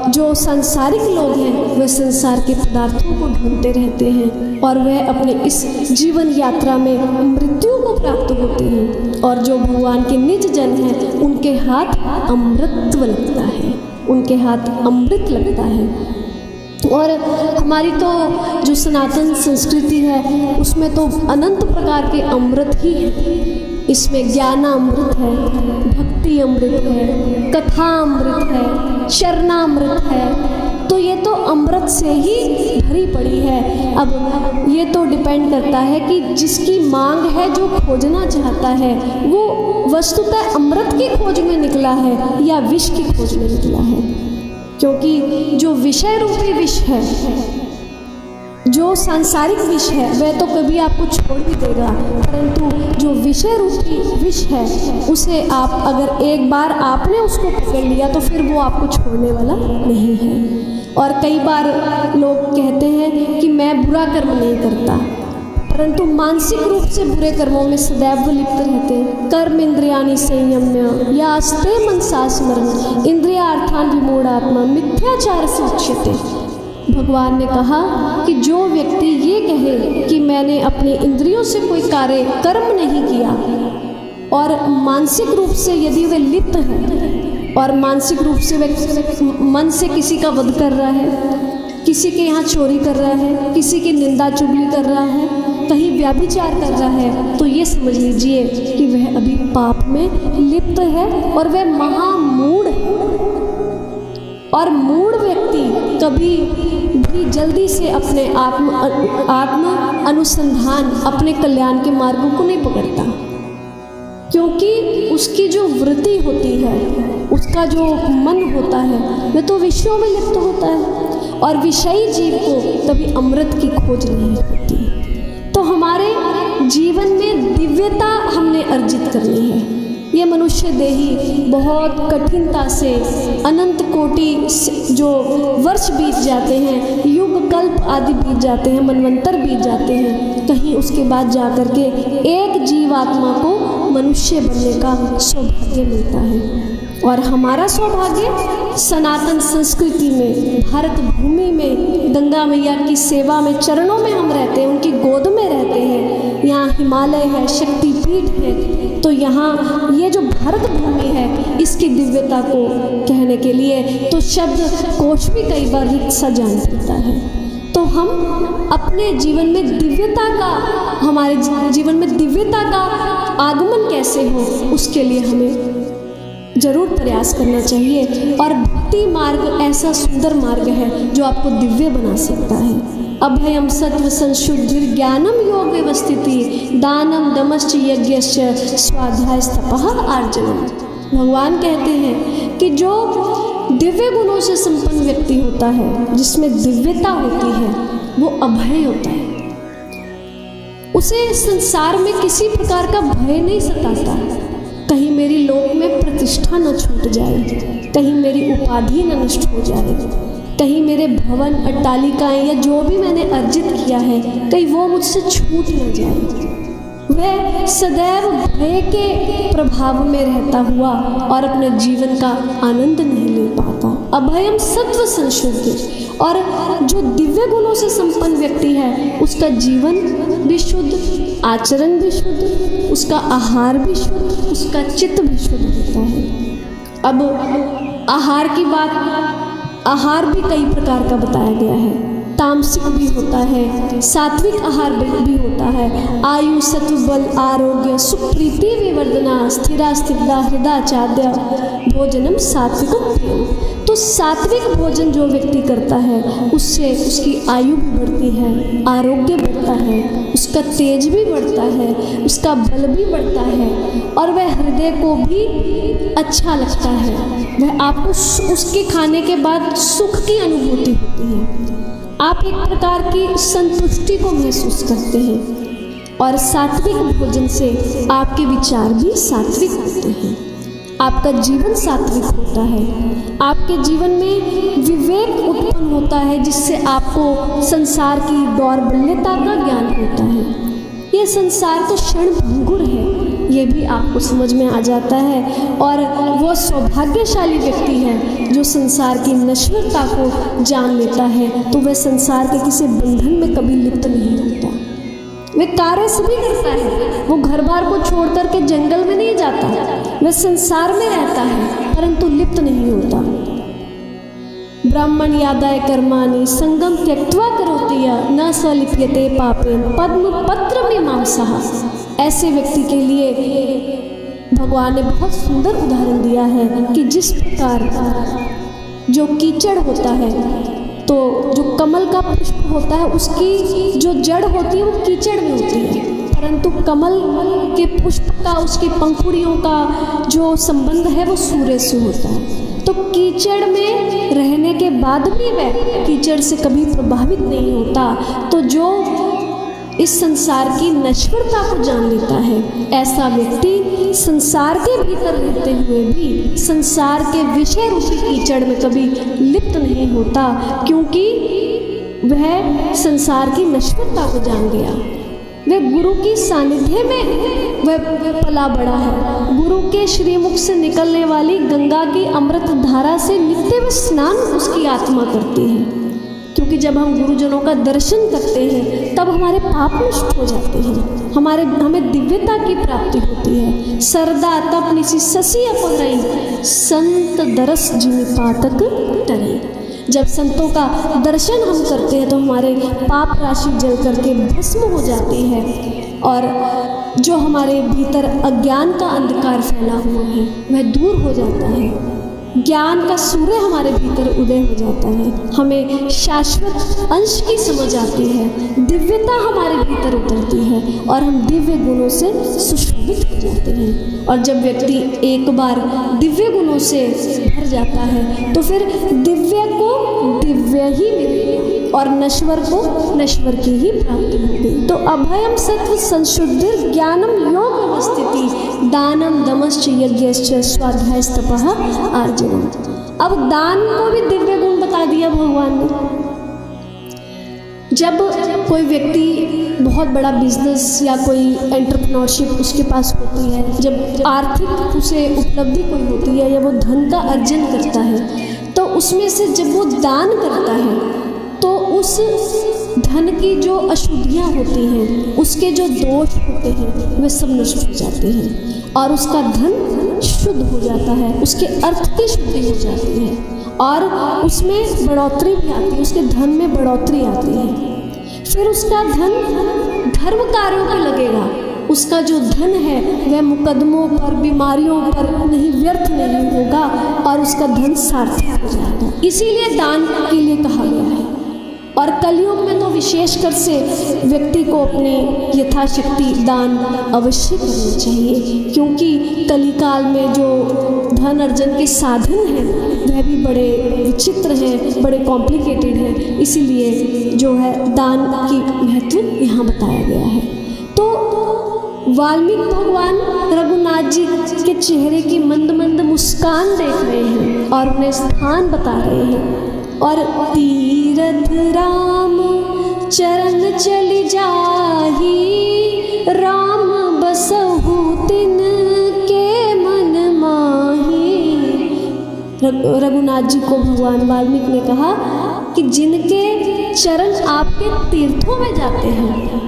जो सांसारिक लोग हैं, वे संसार के पदार्थों को ढूंढते रहते हैं और वह अपने इस जीवन यात्रा में मृत्यु को प्राप्त होते हैं। और जो भगवान के निज जन हैं, उनके हाथ अमृतत्व लगता है, उनके हाथ अमृत लगता है। और हमारी तो जो सनातन संस्कृति है, उसमें तो अनंत प्रकार के अमृत ही हैं। इसमें ज्ञानामृत है, भक्ति अमृत है, कथा अमृत है, शरणामृत है। तो ये तो अमृत से ही भरी पड़ी है। अब ये तो डिपेंड करता है कि जिसकी मांग है, जो खोजना चाहता है, वो वस्तुतः अमृत की खोज में निकला है या विष की खोज में निकला है। क्योंकि जो विषय रूपी विष है, जो सांसारिक विष है, वह तो कभी आपको छोड़ भी देगा, परंतु जो विषय रूपी विष है, उसे आप अगर एक बार आपने उसको पकड़ लिया तो फिर वो आपको छोड़ने वाला नहीं है। और कई बार लोग कहते हैं कि मैं बुरा कर्म नहीं करता, परंतु मानसिक रूप से बुरे कर्मों में सदैव लिप्त रहते हैं। कर्म इंद्रियाणि संयम्य यास्ते मनसा स्मरन् इंद्रियार्थान विमूढ़ात्मा मिथ्याचार से उच्यते। भगवान ने कहा कि जो व्यक्ति ये कहे कि मैंने अपने इंद्रियों से कोई कार्य कर्म नहीं किया, और मानसिक रूप से यदि वे लिप्त है और मानसिक रूप से वे मन से किसी का वध कर रहा है, किसी के यहाँ चोरी कर रहा है, किसी की निंदा चुगली कर रहा है, कहीं व्याभिचार कर रहा है, तो ये समझ लीजिए कि वह अभी पाप में लिप्त है और वह महामूढ़ है। और मूढ़ व्यक्ति कभी भी जल्दी से अपने आत्म अनुसंधान, अपने कल्याण के मार्गों को नहीं पकड़ता, क्योंकि उसकी जो वृत्ति होती है, उसका जो मन होता है, वह तो विषयों में लिप्त होता है। और विषयी जीव को कभी अमृत की खोज नहीं होती। तो हमारे जीवन में दिव्यता हमने अर्जित करनी है। ये मनुष्य देही बहुत कठिनता से अनंत कोटि जो वर्ष बीत जाते हैं, युग कल्प आदि बीत जाते हैं, मनवंतर बीत जाते हैं, कहीं उसके बाद जा कर के एक जीवात्मा को मनुष्य बनने का सौभाग्य मिलता है। और हमारा सौभाग्य सनातन संस्कृति में, भारत भूमि में, गंगा मैया की सेवा में, चरणों में हम रहते हैं, उनकी गोद में रहते हैं। यहाँ हिमालय है, शक्तिपीठ है। तो यहाँ ये जो भारत भूमि है, इसकी दिव्यता को कहने के लिए तो शब्द कोश भी कई बार रिक्त सा जान पड़ता है। तो हम अपने जीवन में दिव्यता का, हमारे जीवन में दिव्यता का आगमन कैसे हो, उसके लिए हमें जरूर प्रयास करना चाहिए। और भक्ति मार्ग ऐसा सुंदर मार्ग है जो आपको दिव्य बना सकता है। अभयम सत्व संशुद्धि ज्ञानम योग व्यवस्थिति दानम दमश्च यज्ञश्च स्वाध्याय तपः आर्जनम। भगवान कहते हैं कि जो दिव्य गुणों से संपन्न व्यक्ति होता है, जिसमें दिव्यता होती है, वो अभय होता है। उसे संसार में किसी प्रकार का भय नहीं सताता। कहीं मेरी लोक में प्रतिष्ठा न छूट जाए, कहीं मेरी उपाधि न नष्ट हो जाए, कहीं मेरे भवन अट्टालिकाएं या जो भी मैंने अर्जित किया है, कहीं वो मुझसे छूट न जाए। वह सदैव भय के प्रभाव में रहता हुआ और अपने जीवन का आनंद नहीं ले पाता। अभयम सत्व संशुद्धि। और जो दिव्य गुणों से संपन्न व्यक्ति है, उसका जीवन भी शुद्ध, आचरण भी शुद्ध, उसका आहार भी शुद्ध, उसका चित्त भी शुद्ध होता है। अब आहार की बात, आहार भी कई प्रकार का बताया गया है। तामसिक भी होता है, सात्विक आहार भी होता है। आयु, सत्व, बल, आरोग्य, सुख, प्रीति, विवर्धना, स्थिरा स्थिरता, हृदयाचाद्य भोजनम सात्विकम प्रियम। तो सात्विक भोजन जो व्यक्ति करता है, उससे उसकी आयु भी बढ़ती है, आरोग्य बढ़ता है, उसका तेज भी बढ़ता है, उसका बल भी बढ़ता है, और वह हृदय को भी अच्छा लगता है। वह आपको उसके खाने के बाद सुख की अनुभूति होती है। आप एक प्रकार की संतुष्टि को महसूस करते हैं। और सात्विक भोजन से आपके विचार भी सात्विक होते हैं। आपका जीवन सात्विक होता है, आपके जीवन में विवेक उत्पन्न होता है, जिससे आपको संसार की दौर्बल्यता का ज्ञान होता है। ये संसार तो क्षणभंगुर है, ये भी आपको समझ में आ जाता है। और वो सौभाग्यशाली व्यक्ति है जो संसार की नश्वरता को जान लेता है, तो वह संसार के किसी बंधन में कभी लिप्त नहीं होता। वह कार्य सभी करता है, वो घर बार को छोड़ कर के जंगल में नहीं जाता, वह संसार में रहता है परंतु लिप्त नहीं होता। ब्राह्मण यादाय कर्माणि संगम त्यक्त्वा करोति यः न स लिप्यते पापेन पद्म पत्र मीमांसः। ऐसे व्यक्ति के लिए भगवान ने बहुत सुंदर उदाहरण दिया है कि जिस प्रकार जो कीचड़ होता है, तो जो कमल का पुष्प होता है उसकी जो जड़ होती है वो कीचड़ में होती है, परंतु कमल के पुष्प का, उसकी पंखुड़ियों का जो संबंध है वो सूर्य से होता है। तो कीचड़ में रहने के बाद भी वह कीचड़ से कभी प्रभावित नहीं होता। तो जो इस संसार की नश्वरता को जान लेता है, ऐसा व्यक्ति संसार के भीतर रहते हुए भी संसार के विषय रूपी कीचड़ में कभी लिप्त नहीं होता, क्योंकि वह संसार की नश्वरता को जान गया। वह गुरु की सानिध्य में वह पला बड़ा है। गुरु के श्रीमुख से निकलने वाली गंगा की अमृत धारा से नित्य वह स्नान उसकी आत्मा करती है, क्योंकि जब हम गुरुजनों का दर्शन करते हैं तब हमारे पाप नष्ट हो जाते हैं, हमें दिव्यता की प्राप्ति होती है। सरदा तप निसी ससी अपहरई संत दरस जिमि पातक तरई। जब संतों का दर्शन हम करते हैं तो हमारे पाप राशि जल करके भस्म हो जाती है, और जो हमारे भीतर अज्ञान का अंधकार फैला हुआ है वह दूर हो जाता है। ज्ञान का सूर्य हमारे भीतर उदय हो जाता है, हमें शाश्वत अंश की समझ आती है, दिव्यता हमारे भीतर उतरती है और हम दिव्य गुणों से सुशोभित हो जाते हैं। और जब व्यक्ति एक बार दिव्य गुणों से भर जाता है तो फिर दिव्य को दिव्य ही मिलेगा और नश्वर को नश्वर की ही प्राप्ति होगी। तो अभयम सत्व संशुद्धिर ज्ञानम योग अवस्थिति दानम दमश्च यज्ञश्च स्वाध्यायस्तपः अर्जुन। अब दान को भी दिव्य गुण बता दिया भगवान ने। जब कोई व्यक्ति बहुत बड़ा बिजनेस या कोई एंटरप्रेन्योरशिप उसके पास होती है, जब आर्थिक उसे उपलब्धि कोई होती है या वो धन का अर्जन करता है, तो उसमें से जब वो दान करता है तो उस धन की जो अशुद्धियाँ होती हैं, उसके जो दोष होते हैं वे सब नष्ट हो जाते हैं और उसका धन शुद्ध हो जाता है, उसके अर्थ की शुद्धि हो जाती है और उसमें बढ़ोतरी भी आती है, उसके धन में बढ़ोतरी आती है। फिर उसका धन धर्म कार्यों पर लगेगा, उसका जो धन है वह मुकदमों पर, बीमारियों पर नहीं व्यर्थ नहीं होगा और उसका धन सार्थक हो जाएगा। इसीलिए दान के लिए कहा गया है। और कलयुग में तो विशेषकर से व्यक्ति को अपनी यथाशक्ति दान अवश्य करना चाहिए, क्योंकि कलिकाल में जो धन अर्जन के साधन हैं वह भी बड़े विचित्र हैं, बड़े कॉम्प्लिकेटेड हैं। इसीलिए जो है दान की महत्व यहाँ बताया गया है। तो वाल्मीकि भगवान रघुनाथ जी के चेहरे की मंद मंद मुस्कान देख रहे हैं और उन्हें स्थान बता रहे हैं। और तीरथ राम चरण चली जाही, राम बसहु तिन के मन माही। रघुनाथ जी को भगवान वाल्मीकि ने कहा कि जिनके चरण आपके तीर्थों में जाते हैं,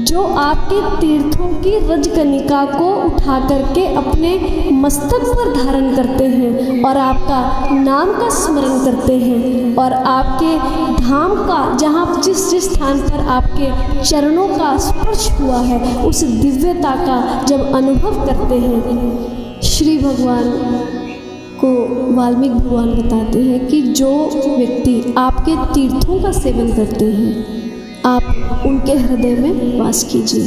जो आपके तीर्थों की रजकनिका को उठा करके अपने मस्तक पर धारण करते हैं और आपका नाम का स्मरण करते हैं और आपके धाम का, जहाँ जिस जिस स्थान पर आपके चरणों का स्पर्श हुआ है उस दिव्यता का जब अनुभव करते हैं, श्री भगवान को वाल्मीकि भगवान बताते हैं कि जो व्यक्ति आपके तीर्थों का सेवन करते हैं आप उनके हृदय में वास कीजिए।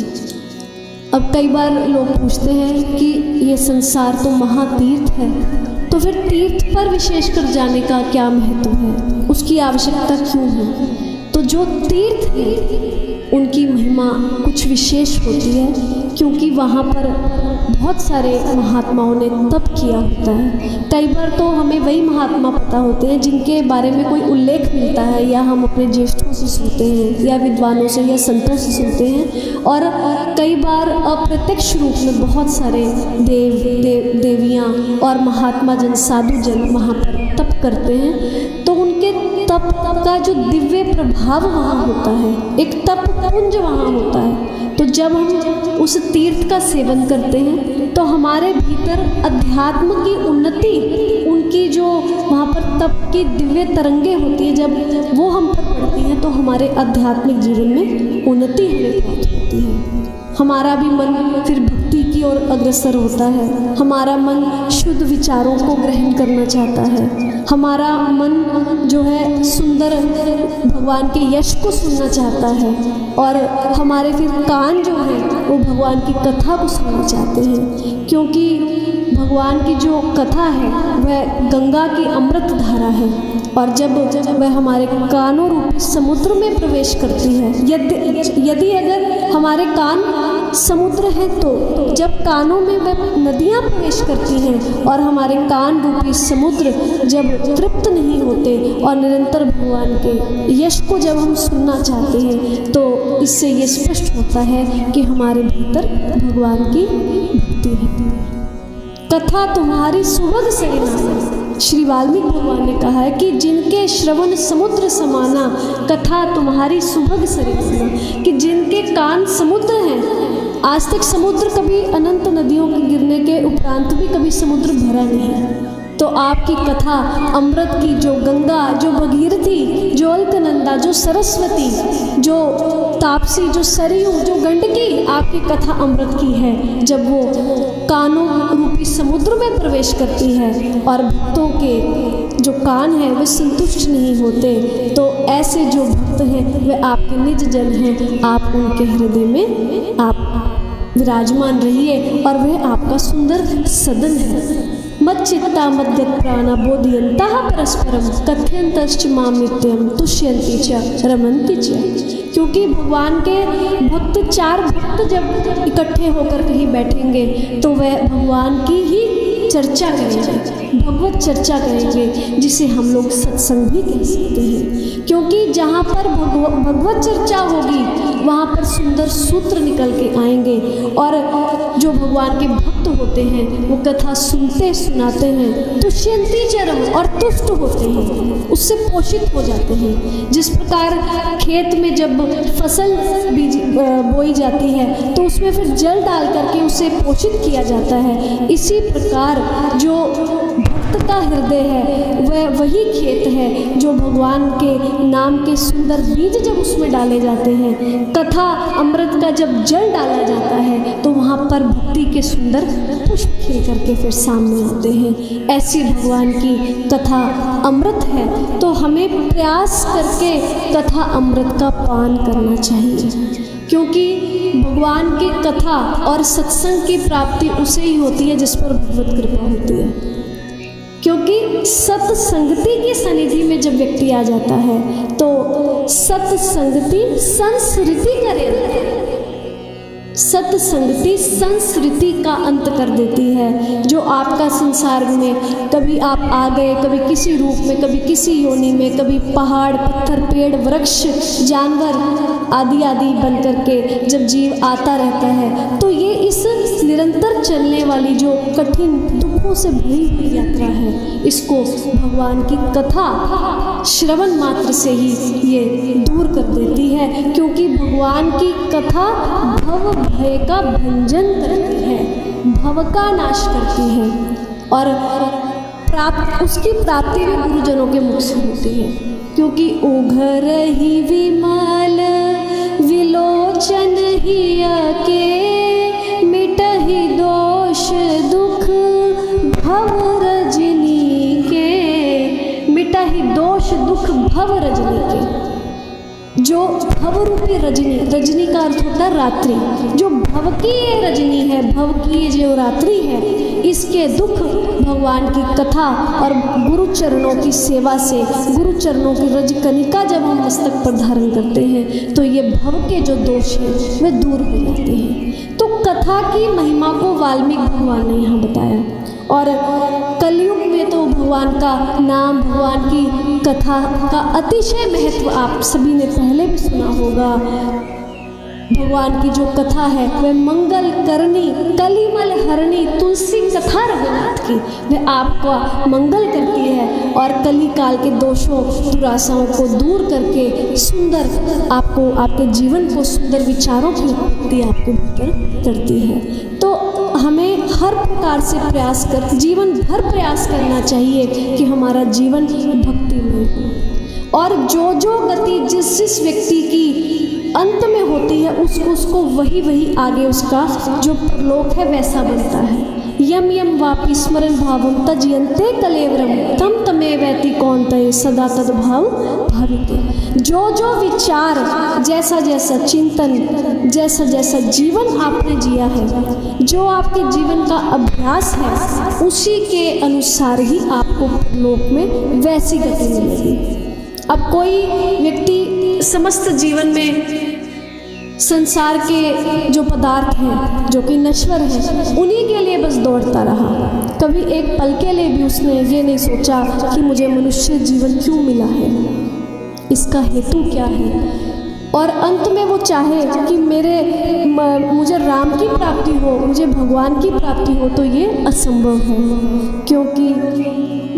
अब कई बार लोग पूछते हैं कि ये संसार तो महातीर्थ है, तो फिर तीर्थ पर विशेषकर जाने का क्या महत्व है, उसकी आवश्यकता क्यों है? तो जो तीर्थ है उनकी महिमा कुछ विशेष होती है। क्योंकि वहाँ पर बहुत सारे महात्माओं ने तप किया होता है। कई बार तो हमें वही महात्मा पता होते हैं जिनके बारे में कोई उल्लेख मिलता है, या हम अपने ज्येष्ठों से सुनते हैं या विद्वानों से या संतों से सुनते हैं, और कई बार अप्रत्यक्ष रूप में बहुत सारे देवियाँ और महात्मा जन, साधु जन वहाँ पर तप करते हैं। तो उनके तप का जो दिव्य प्रभाव वहाँ होता है, एक तप पुंज वहाँ होता है। तो जब हम उस तीर्थ का सेवन करते हैं तो हमारे भीतर अध्यात्म की उन्नति, उनकी जो वहाँ पर तप की दिव्य तरंगे होती है, जब वो हम पर पड़ती हैं तो हमारे आध्यात्मिक जीवन में उन्नति हमें प्राप्त होती है। हमारा भी मन फिर भक्ति की ओर अग्रसर होता है, हमारा मन शुद्ध विचारों को ग्रहण करना चाहता है, हमारा मन जो है सुंदर भगवान के यश को सुनना चाहता है, और हमारे फिर कान जो है वो भगवान की कथा को सुनना चाहते हैं। क्योंकि भगवान की जो कथा है वह गंगा की अमृत धारा है, और जब वह हमारे कानों रूपी समुद्र में प्रवेश करती है, यदि अगर हमारे कान समुद्र है तो जब कानों में वह नदियाँ प्रवेश करती हैं और हमारे कान रूपी समुद्र जब तृप्त नहीं होते और निरंतर भगवान के यश को जब हम सुनना चाहते हैं, तो इससे ये स्पष्ट होता है कि हमारे भीतर भगवान की भक्ति है। कथा तुम्हारी सुभग सरिता, श्री वाल्मीकि भगवान ने कहा है कि जिनके श्रवण समुद्र समाना, कथा तुम्हारी सुभग सरिता, कि जिनके कान समुद्र हैं। आज तक समुद्र कभी अनंत नदियों के गिरने के उपरांत भी कभी समुद्र भरा नहीं है, तो आपकी कथा अमृत की, जो गंगा, जो भगीरथी, जो अलकनंदा, जो सरस्वती, जो तापसी, जो सरयू, जो गंडकी, आपकी कथा अमृत की है। जब वो कानों रूपी समुद्र में प्रवेश करती है और भक्तों के जो कान हैं वे संतुष्ट नहीं होते, तो ऐसे जो भक्त हैं वे आपके निज जन हैं, आप उनके हृदय में आप विराजमान रहिए और वह आपका सुंदर सदन है। मच्चित्ता मद्गत प्राणा बोधयन्तः परस्परम कथयन्तश्च माम नित्यम तुष्यन्ति च रमन्ति च। क्योंकि भगवान के भक्त, चार भक्त जब इकट्ठे होकर कहीं बैठेंगे तो वह भगवान की ही चर्चा करेंगे, भगवत चर्चा करेंगे, जिसे हम लोग सत्संग भी कह सकते हैं। क्योंकि जहाँ पर भगवत चर्चा होगी वहाँ पर सुंदर सूत्र निकल के आएंगे, और जो भगवान के भक्त होते हैं वो कथा सुनते सुनाते हैं तुष्यन्ति चरम, और तुष्ट होते हैं, उससे पोषित हो जाते हैं। जिस प्रकार खेत में जब फसल बोई जाती है तो उसमें फिर जल डाल करके उसे पोषित किया जाता है, इसी प्रकार जो भक्त का हृदय है वह वही खेत है जो भगवान के नाम के सुंदर बीज जब उसमें डाले जाते हैं, कथा अमृत का जब जल डाला जाता है तो वहाँ पर भक्ति के सुंदर पुष्प खिल करके फिर सामने आते हैं। ऐसी भगवान की कथा अमृत है, तो हमें प्रयास करके कथा अमृत का पान करना चाहिए। क्योंकि भगवान की कथा और सत्संग की प्राप्ति उसे ही होती है जिस पर भगवत कृपा होती है। क्योंकि सत्संगति की सनिधि में जब व्यक्ति आ जाता है तो सत्संगति संस्कृति करे, सत्संगति संस्कृति का अंत कर देती है। जो आपका संसार में कभी आप आ गए, कभी किसी रूप में, कभी किसी योनि में, कभी पहाड़, पत्थर, पेड़, वृक्ष, जानवर आदि आदि बन करके जब जीव आता रहता है, तो ये इस निरंतर चलने वाली जो कठिन दुखों से भरी हुई यात्रा है, इसको भगवान की कथा श्रवण मात्र से ही ये दूर कर देती है। क्योंकि भगवान की कथा भव भय का भंजन करती है, भव का नाश करती है, और उसकी प्राप्ति भी गुरुजनों के मुख से होती है। क्योंकि उघर ही विमल विलोचन हिया के, मिटहि दोष दुख भव रजनी के, मिटहि दोष दुख भव रजनी के। जो भव रूपी रजनी, रजनी का अर्थ होता है रात्रि, जो भव की ये रजनी है, भव की ये जो रात्रि है, इसके दुख भगवान की कथा और गुरु चरणों की सेवा से, गुरु चरणों की रजकनिका जब हम मस्तक पर धारण करते हैं तो ये भव के जो दोष हैं वे दूर हो जाते हैं। तो कथा कथा की महिमा को वाल्मीकि भगवान ने यहाँ बताया। और कलयुग में तो भगवान का नाम, भगवान की कथा का अतिशय महत्व आप सभी ने पहले भी सुना होगा। भगवान की जो कथा है वह मंगल करनी, कलिमल हरणी, तुलसी कथा रघुनाथ की, वह आपका मंगल करती है और कली काल के दोषों दुराशाओं को दूर करके सुंदर आपको, आपके जीवन को सुंदर विचारों की उत्पत्ति आपके भीतर करती है। तो हमें हर प्रकार से प्रयास कर, जीवन भर प्रयास करना चाहिए कि हमारा जीवन भक्तिमय हो। और जो जो गति जिस जिस व्यक्ति की अंत में होती है उसको वही आगे उसका जो परलोक है वैसा बनता है। यम यम वापि स्मरण भावम तजयन्ते कलेवरम तम तमेवैति कौन्तेय सदा तद्भाव भाविते। जो जो विचार, जैसा जैसा चिंतन, जैसा जैसा जीवन आपने जिया है, जो आपके जीवन का अभ्यास है, उसी के अनुसार ही आपको परलोक में वैसी गति मिलेगी। अब कोई व्यक्ति समस्त जीवन में संसार के जो पदार्थ हैं जो कि नश्वर हैं उन्हीं के लिए बस दौड़ता रहा, कभी एक पल के लिए भी उसने ये नहीं सोचा कि मुझे मनुष्य जीवन क्यों मिला है, इसका हेतु क्या है। और अंत में वो चाहे कि मुझे राम की प्राप्ति हो, मुझे भगवान की प्राप्ति हो, तो ये असंभव है। क्योंकि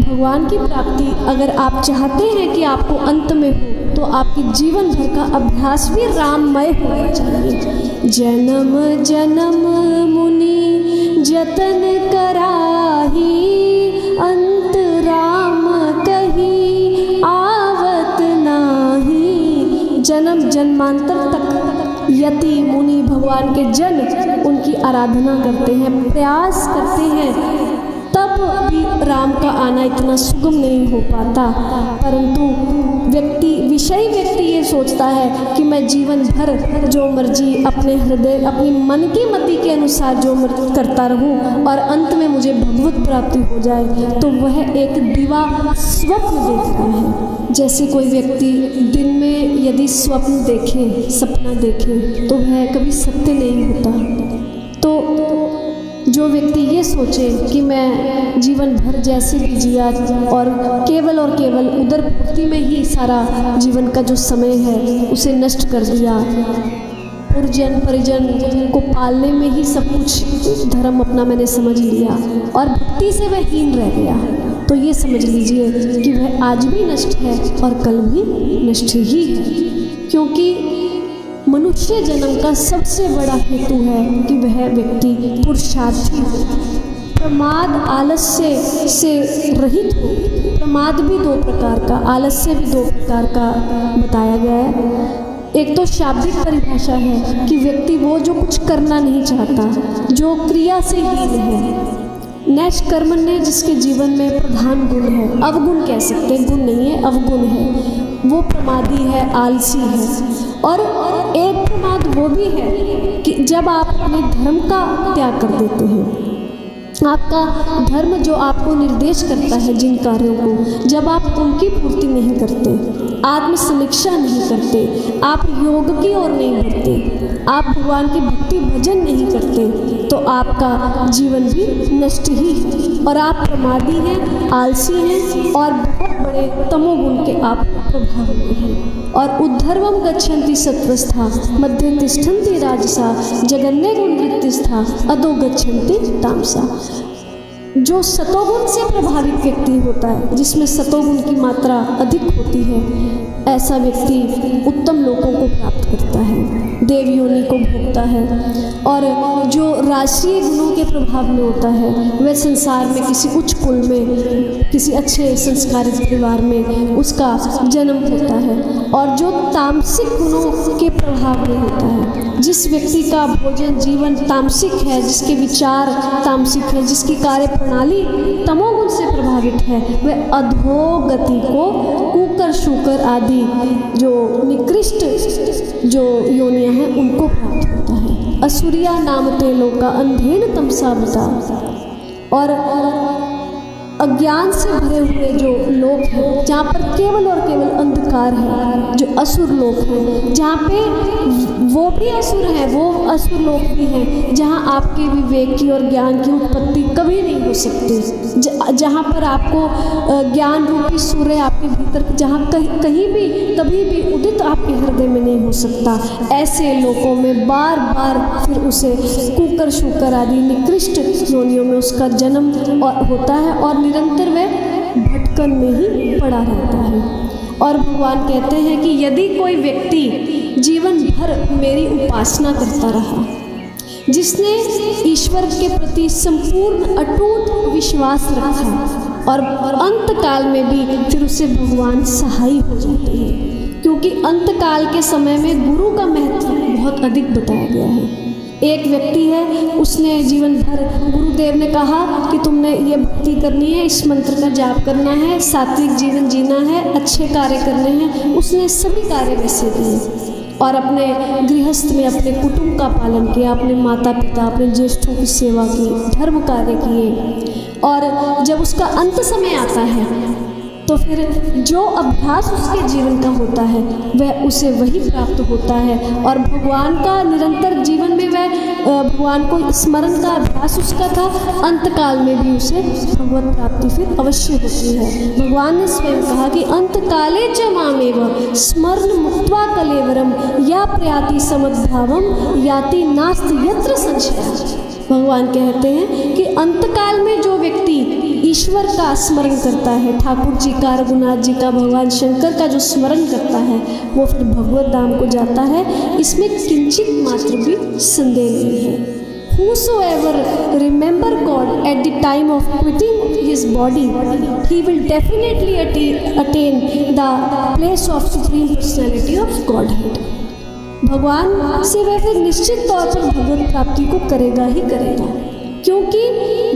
भगवान की प्राप्ति अगर आप चाहते हैं कि आपको अंत में हो तो आपके जीवन भर का अभ्यास भी राममय होना चाहिए। जन्म जन्म मुनि जतन कराही, अंत राम कही आवत नाही। जन्म जन्मांतर तक यति मुनि भगवान के जन उनकी आराधना करते हैं, प्रयास करते हैं, तब भी राम का आना इतना सुगम नहीं हो पाता। परंतु विषयी व्यक्ति ये सोचता है कि मैं जीवन भर जो मर्जी अपने हृदय, अपनी मन की मति के अनुसार जो करता रहूं और अंत में मुझे भगवत प्राप्ति हो जाए, तो वह एक दिवा स्वप्न देख रहा है। जैसे कोई व्यक्ति दिन में यदि स्वप्न देखे, सपना देखे, तो वह कभी सत्य नहीं होता। तो जो व्यक्ति ये सोचे कि मैं जीवन भर जैसे भी जिया और केवल उदर पूर्ति में ही सारा जीवन का जो समय है उसे नष्ट कर दिया, पुरजन परिजन को पालने में ही सब कुछ धर्म अपना मैंने समझ लिया और भक्ति से वह हीन रह गया, तो ये समझ लीजिए कि वह आज भी नष्ट है और कल भी नष्ट ही है। क्योंकि मनुष्य जन्म का सबसे बड़ा हेतु है कि वह व्यक्ति पुरुषार्थी हो, प्रमाद आलस्य से रहित हो। प्रमाद भी दो प्रकार का, आलस्य भी दो प्रकार का बताया गया है। एक तो शाब्दिक परिभाषा है कि व्यक्ति वो जो कुछ करना नहीं चाहता, जो क्रिया से हीन है, नैष्कर्मण्य जिसके जीवन में प्रधान गुण है, अवगुण कह सकते हैं, गुण नहीं है अवगुण है, वो प्रमादी है, आलसी है। और एक प्रमाद वो भी है कि जब आप अपने धर्म का त्याग कर देते हैं, आपका धर्म जो आपको निर्देश करता है जिन कार्यों को, जब आप उनकी पूर्ति नहीं करते, आत्मसमीक्षा नहीं करते, आप योग की ओर नहीं बढ़ते, आप भगवान की भक्ति भजन नहीं करते, तो आपका जीवन भी नष्ट ही है और आप प्रमादी हैं, आलसी हैं और बहुत बड़े तमोगुण के आप प्रभाव में हैं। और उद्धर्वम गच्छन्ति सत्वस्था मध्य तिष्ठन्ति राजसा जगन्ने गुण वृत्तिस्था अधो गच्छन्ति तामसा। जो सतोगुण से प्रभावित व्यक्ति होता है, जिसमें सतोगुण की मात्रा अधिक होती है, ऐसा व्यक्ति उत्तम लोकों को प्राप्त करता है, देव योनि को भोगता है। और जो राष्ट्रीय गुणों के प्रभाव में होता है वह संसार में किसी उच्च कुल में, किसी अच्छे संस्कारित परिवार में उसका जन्म होता है। और जो तामसिक गुणों के प्रभाव में होता है, जिस व्यक्ति का भोजन जीवन तामसिक है, जिसके विचार तामसिक है, जिसकी कार्य प्रणाली तमोगुण से प्रभावित है, वह अधोगति को कुकर शूकर आदि जो निकृष्ट जो योनियां हैं उनको प्राप्त होता है। असुरिया नाम ते लोका अंधेन तमसा बता। और अज्ञान से भरे हुए जो लोग हैं, जहाँ पर केवल और केवल अंधकार है, जो असुर लोग हैं, जहाँ पे वो भी असुर हैं, वो असुर लोग भी हैं, जहाँ आपके विवेक की और ज्ञान की उत्पत्ति कभी नहीं हो सकती, जहाँ पर आपको ज्ञान रूपी सूर्य आपके भीतर, जहाँ कहीं भी कभी भी उदित आपके हृदय में नहीं हो सकता, ऐसे लोगों में बार बार फिर उसे कुकर शुकर आदि निकृष्ट योनियों में उसका जन्म होता है और निरंतर वह भटकन में ही पड़ा रहता है। और भगवान कहते हैं कि यदि कोई व्यक्ति जीवन भर मेरी उपासना करता रहा, जिसने ईश्वर के प्रति संपूर्ण अटूट विश्वास रखा और अंत काल में भी फिर उसे भगवान सहाय हो जाते हैं, क्योंकि अंत काल के समय में गुरु का महत्व बहुत अधिक बताया गया है। एक व्यक्ति है, उसने जीवन भर गुरुदेव ने कहा कि तुमने ये भक्ति करनी है, इस मंत्र का जाप करना है, सात्विक जीवन जीना है, अच्छे कार्य करने हैं, उसने सभी कार्य वैसे किए और अपने गृहस्थ में अपने कुटुंब का पालन किया, अपने माता पिता अपने ज्येष्ठों की सेवा की, धर्म कार्य किए। और जब उसका अंत समय आता है तो फिर जो अभ्यास उसके जीवन का होता है वह उसे वही प्राप्त होता है और भगवान का निरंतर जीवन में वह भगवान को स्मरण का अभ्यास उसका था, अंतकाल में भी उसे भगवत प्राप्ति फिर अवश्य होती है। भगवान ने स्वयं कहा कि अंतकाले च मामेव स्मरण मुक्त्वा कलेवरम या प्रयाति समद्भावम याति नास्ति यत्र संशयः। भगवान कहते हैं कि अंतकाल में जो व्यक्ति ईश्वर का स्मरण करता है, ठाकुर जी का, रघुनाथ जी का, भगवान शंकर का जो स्मरण करता है, वो फिर भगवत धाम को जाता है, इसमें किंचित मात्र भी संदेह नहीं है। Whosoever remember God at the time of quitting his body, he will definitely attain the place of supreme personality of Godhead. भगवान से वह फिर निश्चित तौर पर भगवत प्राप्ति को करेगा ही करेगा, क्योंकि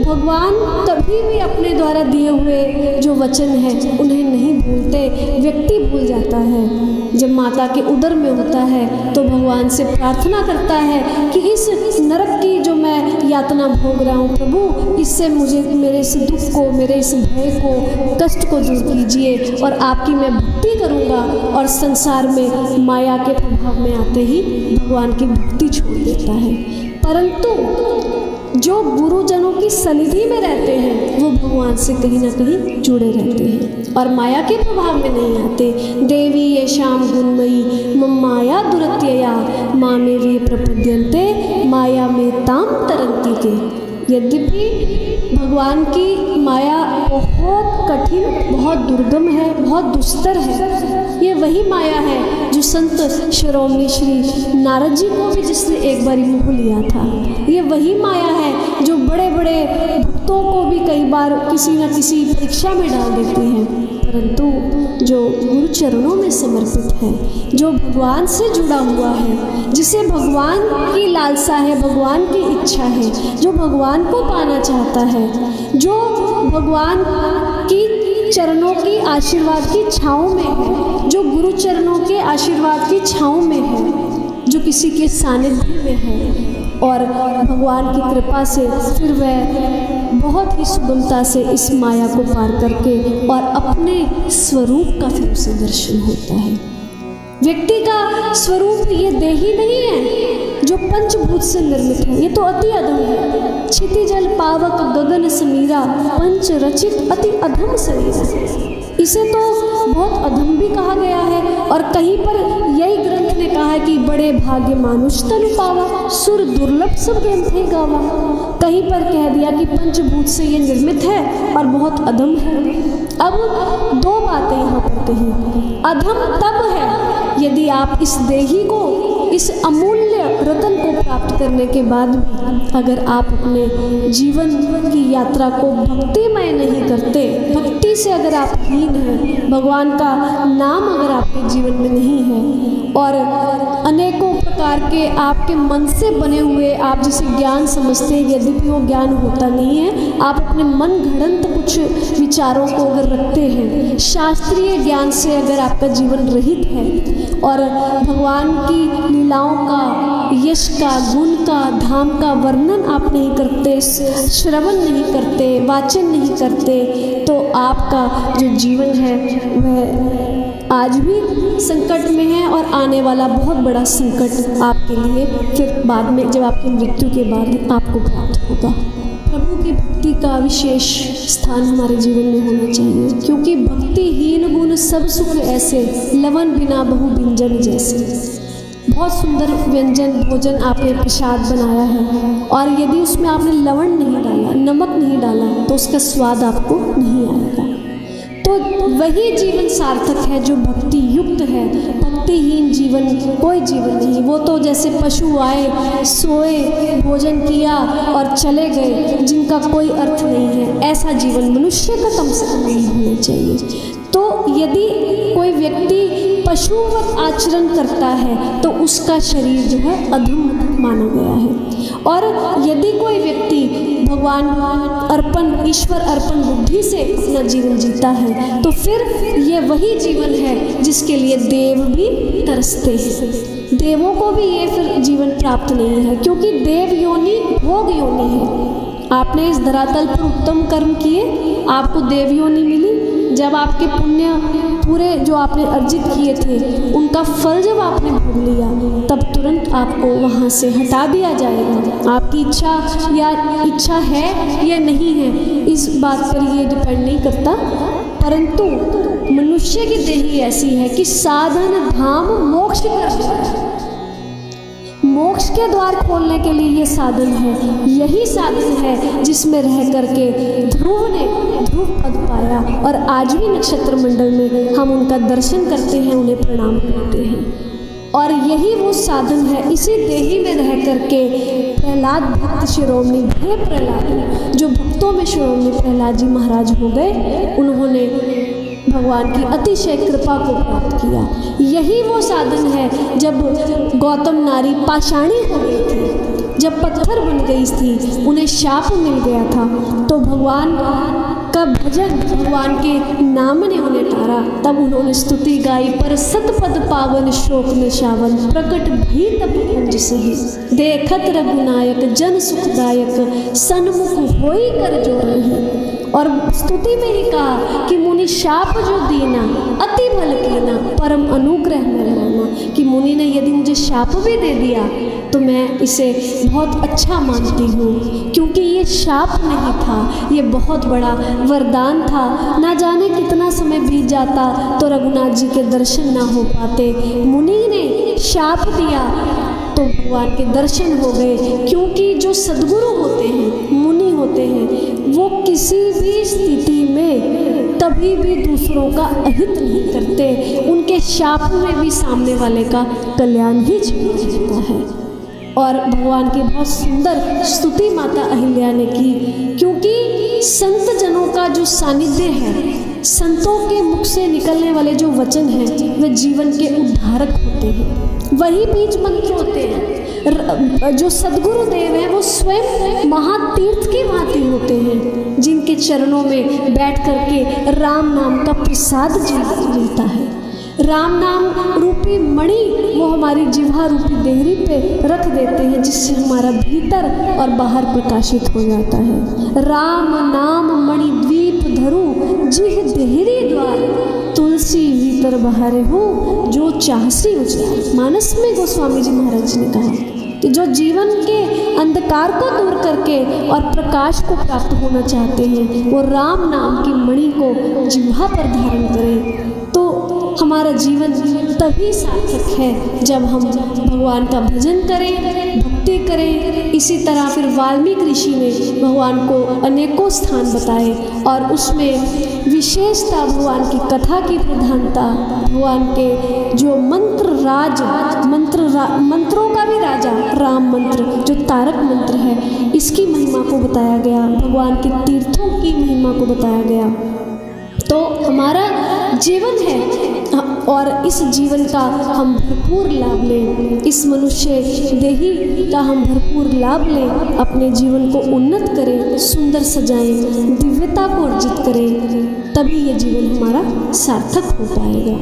भगवान कभी भी अपने द्वारा दिए हुए जो वचन है उन्हें नहीं भूलते। व्यक्ति भूल जाता है, जब माता के उदर में होता है तो भगवान से प्रार्थना करता है कि इस नरक की जो मैं यातना भोग रहा हूँ प्रभु, इससे मुझे, मेरे इस दुख को, मेरे इस भय को, कष्ट को दूर कीजिए और आपकी मैं भक्ति करूँगा। और संसार में माया के प्रभाव में आते ही भगवान की भक्ति छोड़ देता है। परंतु जो गुरुजनों की सनिधि में रहते हैं वो भगवान से कहीं ना कहीं जुड़े रहते हैं और माया के प्रभाव में नहीं आते। देवी ये श्याम गुणमयी मम माया दुरत्यया मामे वे प्रपद्यन्ते माया में ताम तरंती के। यद्यपि भगवान की माया बहुत कठिन, बहुत दुर्गम है, बहुत दुस्तर है, ये वही माया है जो संत शिरोमणि श्री नारद जी को भी जिसने एक बार मोह लिया था, ये वही माया है जो बड़े बड़े भक्तों को भी कई बार किसी न किसी परीक्षा में डाल देती है। परंतु जो गुरु चरणों में समर्पित है, जो भगवान से जुड़ा हुआ है, जिसे भगवान की लालसा है, भगवान की इच्छा है, जो भगवान को पाना चाहता है, जो भगवान की चरणों की आशीर्वाद की छाँव में है, जो गुरु चरणों के आशीर्वाद की छाँव में है, जो किसी के सानिध्य में है और भगवान की कृपा से फिर वह बहुत ही सुगमता से इस माया को पार करके और अपने स्वरूप का फिर उसे दर्शन होता है। व्यक्ति का स्वरूप ये देही नहीं है जो पंचभूत से निर्मित है, ये तो अति अधम है। क्षितिजल पावक गगन समीरा पंच रचित अति अधम शरीर, इसे तो बहुत अधम भी कहा गया है। और कहीं पर यही ग्रंथ ने कहा है कि बड़े भाग्य मानुष तनु पावा, सुर दुर्लभ सब ग्रंथ है गावा। कहीं पर कह दिया कि पंचभूत से ये निर्मित है और बहुत अधम है। अब दो बातें यहाँ पर कही। अधम तब है यदि आप इस देही को, इस अमूल्य रतन को प्राप्त करने के बाद भी अगर आप अपने जीवन की यात्रा को भक्तिमय नहीं करते, भक्ति से अगर आप हीन हैं, भगवान का नाम अगर आपके जीवन में नहीं है और अनेकों प्रकार के आपके मन से बने हुए आप जिसे ज्ञान समझते हैं, यद्यपि वो ज्ञान होता नहीं है, आप अपने मन घड़ंत कुछ विचारों को अगर रखते हैं, शास्त्रीय ज्ञान से अगर आपका जीवन रहित है और भगवान की लीलाओं का, यश का, गुण का, धाम का वर्णन आप नहीं करते, श्रवण नहीं करते, वाचन नहीं करते, तो आपका जो जीवन है वह आज भी संकट में है और आने वाला बहुत बड़ा संकट आपके लिए फिर बाद में, जब आपकी मृत्यु के बाद आपको प्राप्त होगा। प्रभु की भक्ति का विशेष स्थान हमारे जीवन में होना चाहिए, क्योंकि भक्तिहीन गुण सब सुख ऐसे, लवन बिना बहु व्यंजन जैसे। बहुत सुंदर व्यंजन भोजन आपने प्रसाद बनाया है और यदि उसमें आपने लवण नहीं डाला, नमक नहीं डाला, तो उसका स्वाद आपको नहीं आएगा। तो वही जीवन सार्थक है जो भक्ति युक्त है। भक्तिहीन जीवन कोई जीवन नहीं। वो तो जैसे पशु आए, सोए, भोजन किया और चले गए, जिनका कोई अर्थ नहीं है। ऐसा जीवन मनुष्य का कम से कम नहीं होना चाहिए। तो यदि कोई व्यक्ति पशुवत आचरण करता है तो उसका शरीर जो है अधम माना गया है। और यदि कोई व्यक्ति भगवान अर्पण, ईश्वर अर्पण बुद्धि से अपना जीवन जीता है तो फिर ये वही जीवन है जिसके लिए देव भी तरसते हैं। देवों को भी ये फिर जीवन प्राप्त नहीं है, क्योंकि देव योनि भोग योनि है। आपने इस धरातल पर उत्तम कर्म किए, आपको देव योनि मिली। जब आपके पुण्य पूरे जो आपने अर्जित किए थे उनका फल जब आपने भोग लिया, तब तुरंत आपको वहाँ से हटा दिया जाएगा। आपकी इच्छा है या नहीं है, इस बात पर ये डिपेंड नहीं करता। परंतु मनुष्य की देही ऐसी है कि साधन धाम मोक्ष कर, मोक्ष के द्वार खोलने के लिए ये साधन है। यही साधन है जिसमें रह करके ध्रुव ने ध्रुव पद पाया और आज भी नक्षत्र मंडल में हम उनका दर्शन करते हैं, उन्हें प्रणाम करते हैं। और यही वो साधन है। इसी देही में रह करके प्रहलाद भक्त शिरोमणि भय प्रहलाद, जो भक्तों में शिरोमणि प्रहलाद जी महाराज हो गए, उन्होंने भगवान की अतिशय कृपा को प्राप्त किया। यही वो साधन है। जब गौतम नारी पाषाणी हो गई थी, जब पत्थर बन गई थी, उन्हें शाप मिल गया था, तो भगवान का भजन, भगवान के नाम ने उन्हें तारा। तब उन्होंने स्तुति गाई, पर सतपद पावन शोक निशावन, प्रकट भी तब कुंज सही, देखत रघुनायक जन सुखदायक, सन्मुख होई कर जो रही। और स्तुति में ही कहा कि मुनि शाप जो दीना, अति बल कीना, परम अनुग्रह में रहना। कि मुनि ने यदि मुझे शाप भी दे दिया तो मैं इसे बहुत अच्छा मानती हूँ, क्योंकि ये शाप नहीं था, ये बहुत बड़ा वरदान था। ना जाने कितना समय बीत जाता तो रघुनाथ जी के दर्शन ना हो पाते। मुनि ने शाप दिया तो भगवान के दर्शन हो गए। क्योंकि जो सद्गुरु होते हैं, मुनि होते हैं, वो किसी भी स्थिति में कभी भी दूसरों का अहित नहीं करते। उनके शाप में भी सामने वाले का कल्याण ही छिपा रहता है। और भगवान की बहुत सुंदर स्तुति माता अहिल्या ने की, क्योंकि संत जनों का जो सानिध्य है, संतों के मुख से निकलने वाले जो वचन हैं, वे जीवन के उद्धारक होते हैं। वही बीज मंत्र होते हैं। जो सद्गुरु देव हैं वो स्वयं महातीर्थ के भांति होते हैं, जिनके चरणों में बैठ करके राम नाम का प्रसाद मिलता है। राम नाम रूपी मणि वो हमारी जिह्वा रूपी देहरी पे रख देते हैं, जिससे हमारा भीतर और बाहर प्रकाशित हो जाता है। राम नाम मणि द्वीप धरु, जिह देहरी द्वार, तुलसी भीतर बहारे हो, जो चाहसी उजारे। मानस में गोस्वामी जी महाराज ने कहा कि जो जीवन के अंधकार को दूर करके और प्रकाश को प्राप्त होना चाहते हैं, वो राम नाम की मणि को जिह्वा पर धारण करें। तो हमारा जीवन तभी सार्थक है जब हम भगवान का भजन करें, भक्ति करें। इसी तरह फिर वाल्मीकि ऋषि ने भगवान को अनेकों स्थान बताए और उसमें विशेषता भगवान की कथा की प्रधानता, भगवान के जो मंत्रों का भी राजा राम मंत्र जो तारक मंत्र है, इसकी महिमा को बताया गया, भगवान के तीर्थों की महिमा को बताया गया। तो हमारा जीवन है और इस जीवन का हम भरपूर लाभ लें, इस मनुष्य देही का हम भरपूर लाभ लें, अपने जीवन को उन्नत करें, सुंदर सजाएं, दिव्यता को अर्जित करें, तभी ये जीवन हमारा सार्थक हो पाएगा।